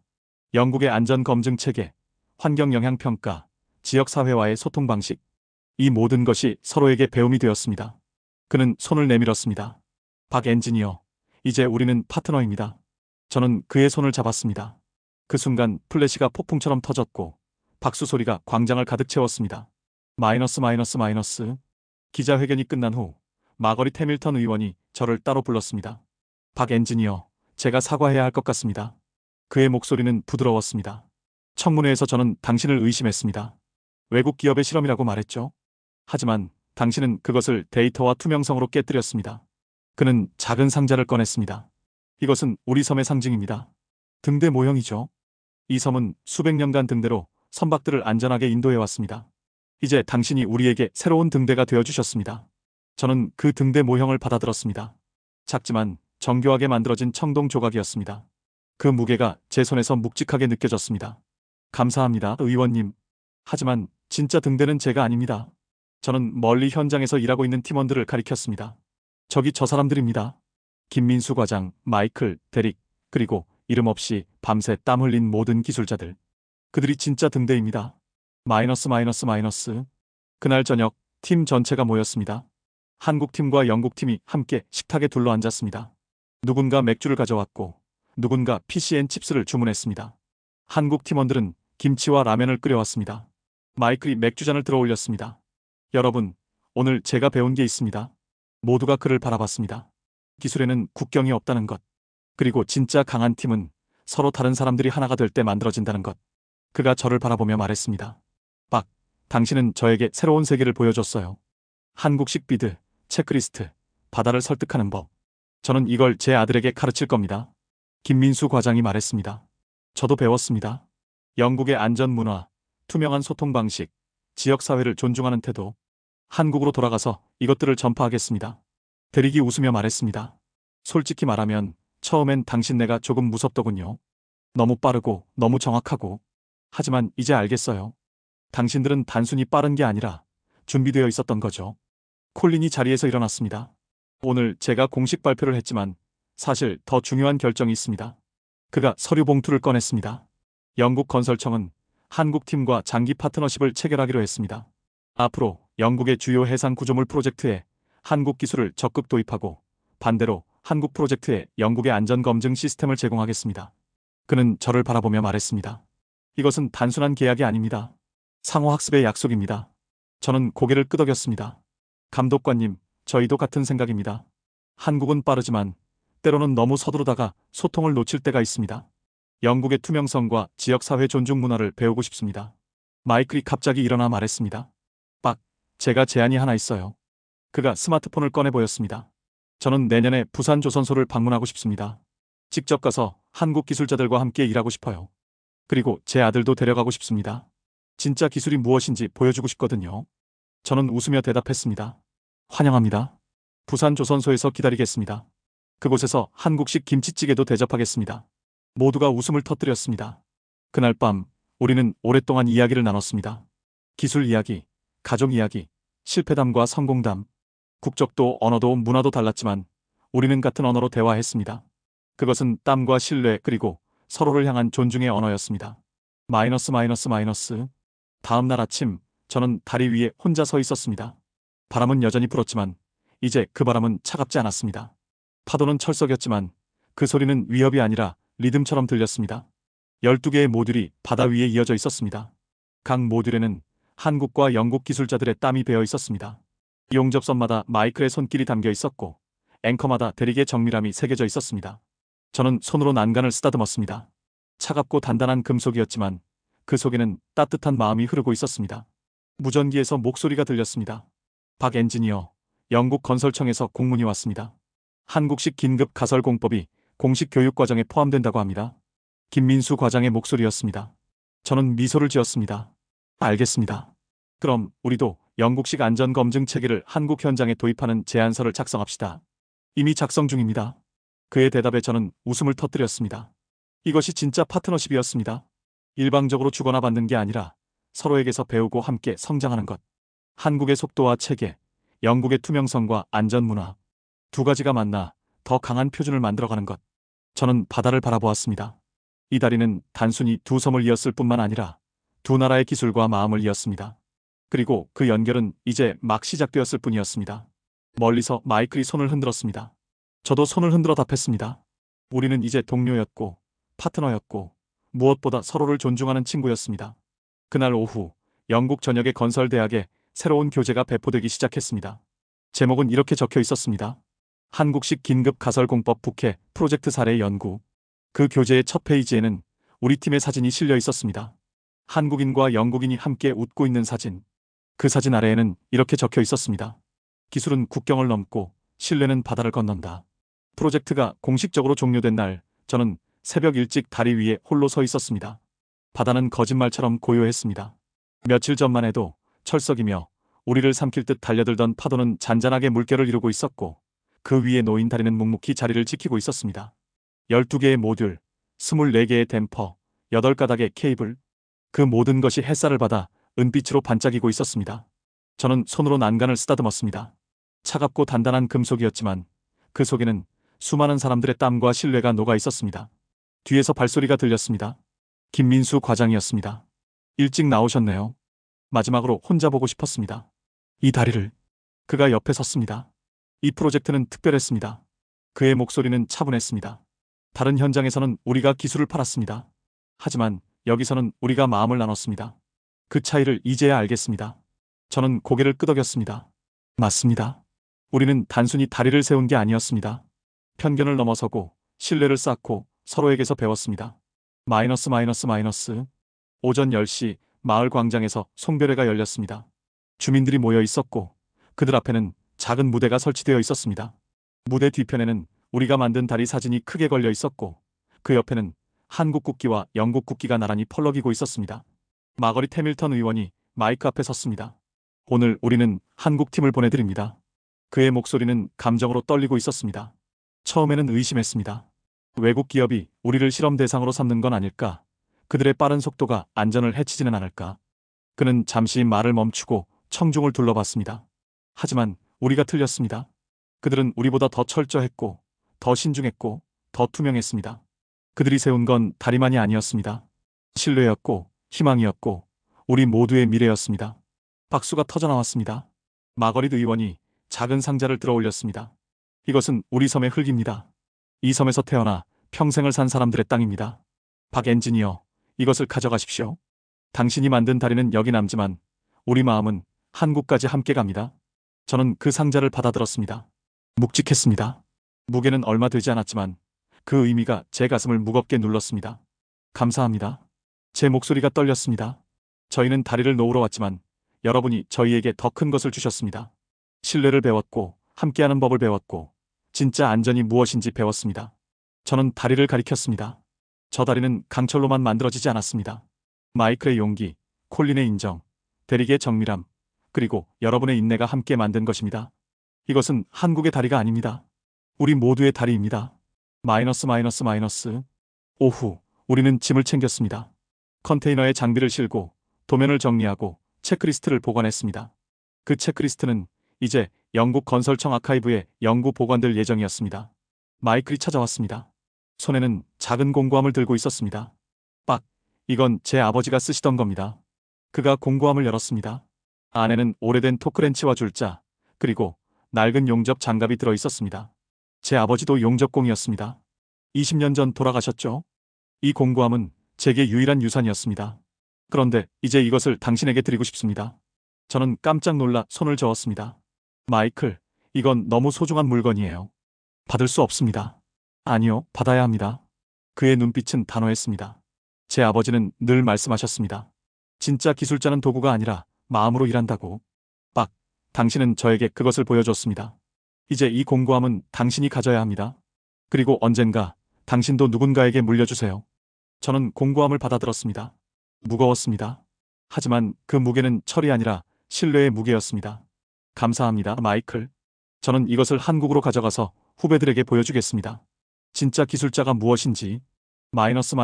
영국의 안전검증 체계, 환경영향평가, 지역사회와의 소통 방식. 이 모든 것이 서로에게 배움이 되었습니다. 그는 손을 내밀었습니다. 박 엔지니어, 이제 우리는 파트너입니다. 저는 그의 손을 잡았습니다. 그 순간 플래시가 폭풍처럼 터졌고 박수 소리가 광장을 가득 채웠습니다. 마이너스 마이너스 마이너스. 기자회견이 끝난 후 마거리 태밀턴 의원이 저를 따로 불렀습니다. 박 엔지니어, 제가 사과해야 할 것 같습니다. 그의 목소리는 부드러웠습니다. 청문회에서 저는 당신을 의심했습니다. 외국 기업의 실험이라고 말했죠. 하지만 당신은 그것을 데이터와 투명성으로 깨뜨렸습니다. 그는 작은 상자를 꺼냈습니다. 이것은 우리 섬의 상징입니다. 등대 모형이죠. 이 섬은 수백 년간 등대로 선박들을 안전하게 인도해왔습니다. 이제 당신이 우리에게 새로운 등대가 되어주셨습니다. 저는 그 등대 모형을 받아들었습니다. 작지만 정교하게 만들어진 청동 조각이었습니다. 그 무게가 제 손에서 묵직하게 느껴졌습니다. 감사합니다, 의원님. 하지만 진짜 등대는 제가 아닙니다. 저는 멀리 현장에서 일하고 있는 팀원들을 가리켰습니다. 저기 저 사람들입니다. 김민수 과장, 마이클, 데릭, 그리고 이름 없이 밤새 땀 흘린 모든 기술자들. 그들이 진짜 등대입니다. 마이너스 마이너스 마이너스. 그날 저녁 팀 전체가 모였습니다. 한국팀과 영국팀이 함께 식탁에 둘러앉았습니다. 누군가 맥주를 가져왔고 누군가 PC&칩스를 주문했습니다. 한국 팀원들은 김치와 라면을 끓여왔습니다. 마이클이 맥주잔을 들어 올렸습니다. 여러분, 오늘 제가 배운 게 있습니다. 모두가 그를 바라봤습니다. 기술에는 국경이 없다는 것. 그리고 진짜 강한 팀은 서로 다른 사람들이 하나가 될 때 만들어진다는 것. 그가 저를 바라보며 말했습니다. 박, 당신은 저에게 새로운 세계를 보여줬어요. 한국식 비드, 체크리스트, 바다를 설득하는 법. 저는 이걸 제 아들에게 가르칠 겁니다. 김민수 과장이 말했습니다. 저도 배웠습니다. 영국의 안전 문화, 투명한 소통 방식, 지역사회를 존중하는 태도. 한국으로 돌아가서 이것들을 전파하겠습니다. 데릭이 웃으며 말했습니다. 솔직히 말하면 처음엔 당신네가 조금 무섭더군요. 너무 빠르고 너무 정확하고. 하지만 이제 알겠어요. 당신들은 단순히 빠른 게 아니라 준비되어 있었던 거죠. 콜린이 자리에서 일어났습니다. 오늘 제가 공식 발표를 했지만 사실 더 중요한 결정이 있습니다. 그가 서류 봉투를 꺼냈습니다. 영국 건설청은 한국팀과 장기 파트너십을 체결하기로 했습니다. 앞으로 영국의 주요 해상 구조물 프로젝트에 한국 기술을 적극 도입하고 반대로 한국 프로젝트에 영국의 안전검증 시스템을 제공하겠습니다. 그는 저를 바라보며 말했습니다. 이것은 단순한 계약이 아닙니다. 상호학습의 약속입니다. 저는 고개를 끄덕였습니다. 감독관님, 저희도 같은 생각입니다. 한국은 빠르지만 때로는 너무 서두르다가 소통을 놓칠 때가 있습니다. 영국의 투명성과 지역사회 존중 문화를 배우고 싶습니다. 마이클이 갑자기 일어나 말했습니다. 박, 제가 제안이 하나 있어요. 그가 스마트폰을 꺼내 보였습니다. 저는 내년에 부산 조선소를 방문하고 싶습니다. 직접 가서 한국 기술자들과 함께 일하고 싶어요. 그리고 제 아들도 데려가고 싶습니다. 진짜 기술이 무엇인지 보여주고 싶거든요. 저는 웃으며 대답했습니다. 환영합니다. 부산 조선소에서 기다리겠습니다. 그곳에서 한국식 김치찌개도 대접하겠습니다. 모두가 웃음을 터뜨렸습니다. 그날 밤 우리는 오랫동안 이야기를 나눴습니다. 기술 이야기, 가족 이야기, 실패담과 성공담. 국적도 언어도 문화도 달랐지만 우리는 같은 언어로 대화했습니다. 그것은 땀과 신뢰 그리고 서로를 향한 존중의 언어였습니다. 마이너스 마이너스 마이너스. 다음 날 아침 저는 다리 위에 혼자 서 있었습니다. 바람은 여전히 불었지만 이제 그 바람은 차갑지 않았습니다. 파도는 철썩였지만 그 소리는 위협이 아니라 리듬처럼 들렸습니다. 12개의 모듈이 바다 위에 이어져 있었습니다. 각 모듈에는 한국과 영국 기술자들의 땀이 배어 있었습니다. 용접선마다 마이클의 손길이 담겨 있었고 앵커마다 데릭의 정밀함이 새겨져 있었습니다. 저는 손으로 난간을 쓰다듬었습니다. 차갑고 단단한 금속이었지만 그 속에는 따뜻한 마음이 흐르고 있었습니다. 무전기에서 목소리가 들렸습니다. 박 엔지니어, 영국 건설청에서 공문이 왔습니다. 한국식 긴급 가설 공법이 공식 교육 과정에 포함된다고 합니다. 김민수 과장의 목소리였습니다. 저는 미소를 지었습니다. 알겠습니다. 그럼 우리도 영국식 안전검증 체계를 한국 현장에 도입하는 제안서를 작성합시다. 이미 작성 중입니다. 그의 대답에 저는 웃음을 터뜨렸습니다. 이것이 진짜 파트너십이었습니다. 일방적으로 주거나 받는 게 아니라 서로에게서 배우고 함께 성장하는 것. 한국의 속도와 체계, 영국의 투명성과 안전 문화. 두 가지가 만나 더 강한 표준을 만들어가는 것. 저는 바다를 바라보았습니다. 이 다리는 단순히 두 섬을 이었을 뿐만 아니라 두 나라의 기술과 마음을 이었습니다. 그리고 그 연결은 이제 막 시작되었을 뿐이었습니다. 멀리서 마이클이 손을 흔들었습니다. 저도 손을 흔들어 답했습니다. 우리는 이제 동료였고 파트너였고 무엇보다 서로를 존중하는 친구였습니다. 그날 오후 영국 전역의 건설대학에 새로운 교재가 배포되기 시작했습니다. 제목은 이렇게 적혀 있었습니다. 한국식 긴급 가설공법 북해 프로젝트 사례 연구. 그 교재의 첫 페이지에는 우리 팀의 사진이 실려 있었습니다. 한국인과 영국인이 함께 웃고 있는 사진. 그 사진 아래에는 이렇게 적혀 있었습니다. 기술은 국경을 넘고 신뢰는 바다를 건넌다. 프로젝트가 공식적으로 종료된 날, 저는 새벽 일찍 다리 위에 홀로 서 있었습니다. 바다는 거짓말처럼 고요했습니다. 며칠 전만 해도 철석이며 우리를 삼킬 듯 달려들던 파도는 잔잔하게 물결을 이루고 있었고, 그 위에 놓인 다리는 묵묵히 자리를 지키고 있었습니다. 12개의 모듈, 24개의 댐퍼, 8가닥의 케이블. 그 모든 것이 햇살을 받아 은빛으로 반짝이고 있었습니다. 저는 손으로 난간을 쓰다듬었습니다. 차갑고 단단한 금속이었지만 그 속에는 수많은 사람들의 땀과 신뢰가 녹아 있었습니다. 뒤에서 발소리가 들렸습니다. 김민수 과장이었습니다. 일찍 나오셨네요. 마지막으로 혼자 보고 싶었습니다. 이 다리를. 그가 옆에 섰습니다. 이 프로젝트는 특별했습니다. 그의 목소리는 차분했습니다. 다른 현장에서는 우리가 기술을 팔았습니다. 하지만 여기서는 우리가 마음을 나눴습니다. 그 차이를 이제야 알겠습니다. 저는 고개를 끄덕였습니다. 맞습니다. 우리는 단순히 다리를 세운 게 아니었습니다. 편견을 넘어서고 신뢰를 쌓고 서로에게서 배웠습니다. 마이너스. 오전 10시 마을 광장에서 송별회가 열렸습니다. 주민들이 모여 있었고 그들 앞에는 작은 무대가 설치되어 있었습니다. 무대 뒤편에는 우리가 만든 다리 사진이 크게 걸려 있었고 그 옆에는 한국 국기와 영국 국기가 나란히 펄럭이고 있었습니다. 마거리 태밀턴 의원이 마이크 앞에 섰습니다. 오늘 우리는 한국 팀을 보내드립니다. 그의 목소리는 감정으로 떨리고 있었습니다. 처음에는 의심했습니다. 외국 기업이 우리를 실험 대상으로 삼는 건 아닐까? 그들의 빠른 속도가 안전을 해치지는 않을까? 그는 잠시 말을 멈추고 청중을 둘러봤습니다. 하지만 우리가 틀렸습니다. 그들은 우리보다 더 철저했고, 더 신중했고, 더 투명했습니다. 그들이 세운 건 다리만이 아니었습니다. 신뢰였고, 희망이었고, 우리 모두의 미래였습니다. 박수가 터져나왔습니다. 마거릿 의원이 작은 상자를 들어 올렸습니다. 이것은 우리 섬의 흙입니다. 이 섬에서 태어나 평생을 산 사람들의 땅입니다. 박 엔지니어, 이것을 가져가십시오. 당신이 만든 다리는 여기 남지만 우리 마음은 한국까지 함께 갑니다. 저는 그 상자를 받아들었습니다. 묵직했습니다. 무게는 얼마 되지 않았지만 그 의미가 제 가슴을 무겁게 눌렀습니다. 감사합니다. 제 목소리가 떨렸습니다. 저희는 다리를 놓으러 왔지만 여러분이 저희에게 더 큰 것을 주셨습니다. 신뢰를 배웠고 함께하는 법을 배웠고 진짜 안전이 무엇인지 배웠습니다. 저는 다리를 가리켰습니다. 저 다리는 강철로만 만들어지지 않았습니다. 마이클의 용기, 콜린의 인정, 데릭의 정밀함, 그리고 여러분의 인내가 함께 만든 것입니다. 이것은 한국의 다리가 아닙니다. 우리 모두의 다리입니다. 마이너스. 오후, 우리는 짐을 챙겼습니다. 컨테이너에 장비를 싣고 도면을 정리하고 체크리스트를 보관했습니다. 그 체크리스트는 이제 영국 건설청 아카이브에 영구 보관될 예정이었습니다. 마이클이 찾아왔습니다. 손에는 작은 공구함을 들고 있었습니다. 빡! 이건 제 아버지가 쓰시던 겁니다. 그가 공구함을 열었습니다. 안에는 오래된 토크렌치와 줄자, 그리고 낡은 용접 장갑이 들어 있었습니다. 제 아버지도 용접공이었습니다. 20년 전 돌아가셨죠? 이 공구함은 제게 유일한 유산이었습니다. 그런데 이제 이것을 당신에게 드리고 싶습니다. 저는 깜짝 놀라 손을 저었습니다. 마이클, 이건 너무 소중한 물건이에요. 받을 수 없습니다. 아니요, 받아야 합니다. 그의 눈빛은 단호했습니다. 제 아버지는 늘 말씀하셨습니다. 진짜 기술자는 도구가 아니라 마음으로 일한다고. 빡, 당신은 저에게 그것을 보여줬습니다. 이제 이 공구함은 당신이 가져야 합니다. 그리고 언젠가 당신도 누군가에게 물려주세요. 저는 공구함을 받아들었습니다. 무거웠습니다. 하지만 그 무게는 철이 아니라 신뢰의 무게였습니다. 감사합니다, 마이클. 저는 이것을 한국으로 가져가서 후배들에게 보여주겠습니다. 진짜 기술자가 무엇인지. 마이너스.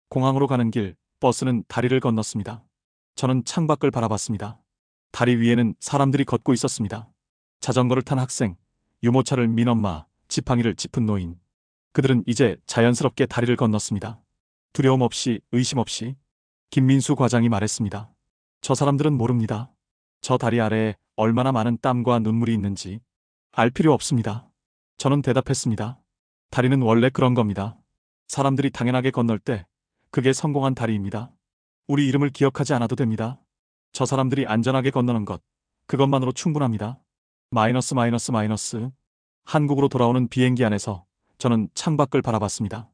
공항으로 가는 길, 버스는 다리를 건넜습니다. 저는 창밖을 바라봤습니다. 다리 위에는 사람들이 걷고 있었습니다. 자전거를 탄 학생, 유모차를 민 엄마, 지팡이를 짚은 노인. 그들은 이제 자연스럽게 다리를 건넜습니다. 두려움 없이, 의심 없이. 김민수 과장이 말했습니다. 저 사람들은 모릅니다. 저 다리 아래에 얼마나 많은 땀과 눈물이 있는지. 알 필요 없습니다. 저는 대답했습니다. 다리는 원래 그런 겁니다. 사람들이 당연하게 건널 때 그게 성공한 다리입니다. 우리 이름을 기억하지 않아도 됩니다. 저 사람들이 안전하게 건너는 것, 그것만으로 충분합니다. 마이너스 마이너스 마이너스. 한국으로 돌아오는 비행기 안에서 저는 창밖을 바라봤습니다.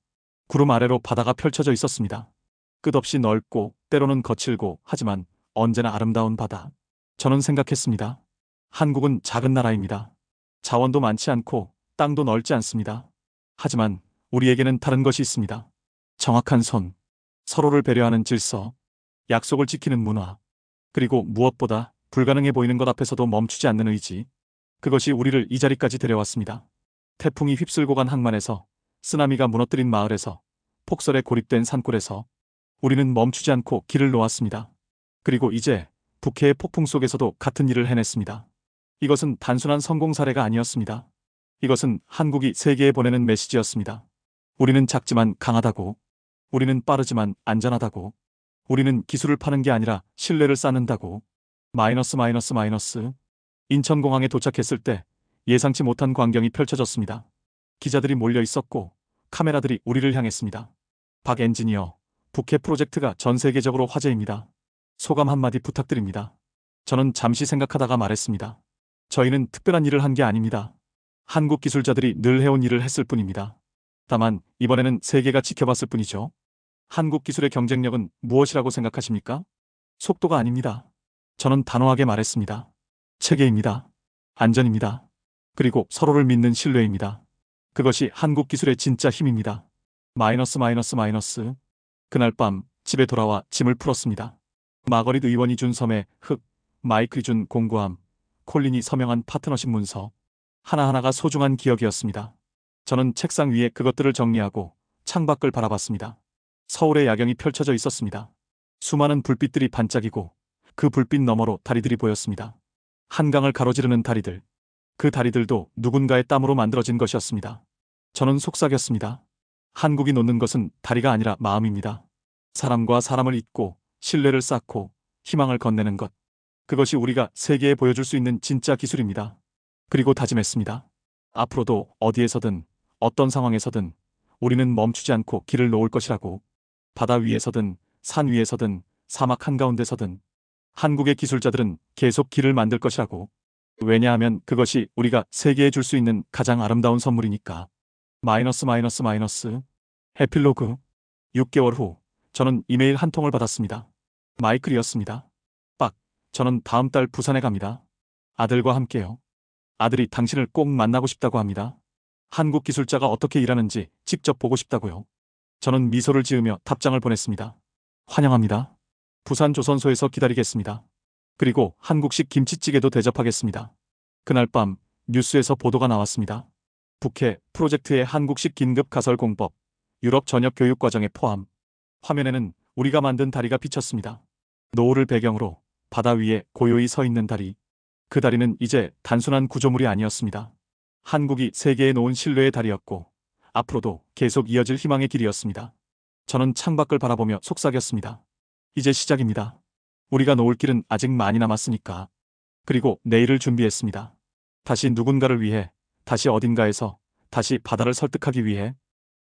구름 아래로 바다가 펼쳐져 있었습니다. 끝없이 넓고 때로는 거칠고 하지만 언제나 아름다운 바다. 저는 생각했습니다. 한국은 작은 나라입니다. 자원도 많지 않고 땅도 넓지 않습니다. 하지만 우리에게는 다른 것이 있습니다. 정확한 손, 서로를 배려하는 질서, 약속을 지키는 문화, 그리고 무엇보다 불가능해 보이는 것 앞에서도 멈추지 않는 의지. 그것이 우리를 이 자리까지 데려왔습니다. 태풍이 휩쓸고 간 항만에서, 쓰나미가 무너뜨린 마을에서, 폭설에 고립된 산골에서 우리는 멈추지 않고 길을 놓았습니다. 그리고 이제 북해의 폭풍 속에서도 같은 일을 해냈습니다. 이것은 단순한 성공 사례가 아니었습니다. 이것은 한국이 세계에 보내는 메시지였습니다. 우리는 작지만 강하다고. 우리는 빠르지만 안전하다고. 우리는 기술을 파는 게 아니라 신뢰를 쌓는다고. 마이너스 마이너스 마이너스. 인천공항에 도착했을 때 예상치 못한 광경이 펼쳐졌습니다. 기자들이 몰려 있었고 카메라들이 우리를 향했습니다. 박 엔지니어, 북해 프로젝트가 전 세계적으로 화제입니다. 소감 한마디 부탁드립니다. 저는 잠시 생각하다가 말했습니다. 저희는 특별한 일을 한 게 아닙니다. 한국 기술자들이 늘 해온 일을 했을 뿐입니다. 다만 이번에는 세계가 지켜봤을 뿐이죠. 한국 기술의 경쟁력은 무엇이라고 생각하십니까? 속도가 아닙니다. 저는 단호하게 말했습니다. 체계입니다. 안전입니다. 그리고 서로를 믿는 신뢰입니다. 그것이 한국 기술의 진짜 힘입니다. 마이너스 마이너스 마이너스. 그날 밤 집에 돌아와 짐을 풀었습니다. 마거릿 의원이 준 섬의 흙, 마이클이 준 공구함, 콜린이 서명한 파트너십 문서. 하나하나가 소중한 기억이었습니다. 저는 책상 위에 그것들을 정리하고 창밖을 바라봤습니다. 서울의 야경이 펼쳐져 있었습니다. 수많은 불빛들이 반짝이고 그 불빛 너머로 다리들이 보였습니다. 한강을 가로지르는 다리들. 그 다리들도 누군가의 땀으로 만들어진 것이었습니다. 저는 속삭였습니다. 한국이 놓는 것은 다리가 아니라 마음입니다. 사람과 사람을 잇고 신뢰를 쌓고 희망을 건네는 것. 그것이 우리가 세계에 보여줄 수 있는 진짜 기술입니다. 그리고 다짐했습니다. 앞으로도 어디에서든 어떤 상황에서든 우리는 멈추지 않고 길을 놓을 것이라고. 바다 위에서든 산 위에서든 사막 한가운데서든 한국의 기술자들은 계속 길을 만들 것이라고. 왜냐하면 그것이 우리가 세계에 줄 수 있는 가장 아름다운 선물이니까. 마이너스 마이너스 마이너스. 에필로그. 6개월 후 저는 이메일 한 통을 받았습니다. 마이클이었습니다. 빡. 저는 다음 달 부산에 갑니다. 아들과 함께요. 아들이 당신을 꼭 만나고 싶다고 합니다. 한국 기술자가 어떻게 일하는지 직접 보고 싶다고요. 저는 미소를 지으며 답장을 보냈습니다. 환영합니다. 부산 조선소에서 기다리겠습니다. 그리고 한국식 김치찌개도 대접하겠습니다. 그날 밤 뉴스에서 보도가 나왔습니다. 북해 프로젝트의 한국식 긴급 가설 공법, 유럽 전역 교육 과정에 포함. 화면에는 우리가 만든 다리가 비쳤습니다. 노을을 배경으로 바다 위에 고요히 서 있는 다리. 그 다리는 이제 단순한 구조물이 아니었습니다. 한국이 세계에 놓은 신뢰의 다리였고 앞으로도 계속 이어질 희망의 길이었습니다. 저는 창밖을 바라보며 속삭였습니다. 이제 시작입니다. 우리가 놓을 길은 아직 많이 남았으니까. 그리고 내일을 준비했습니다. 다시 누군가를 위해, 다시 어딘가에서, 다시 바다를 설득하기 위해.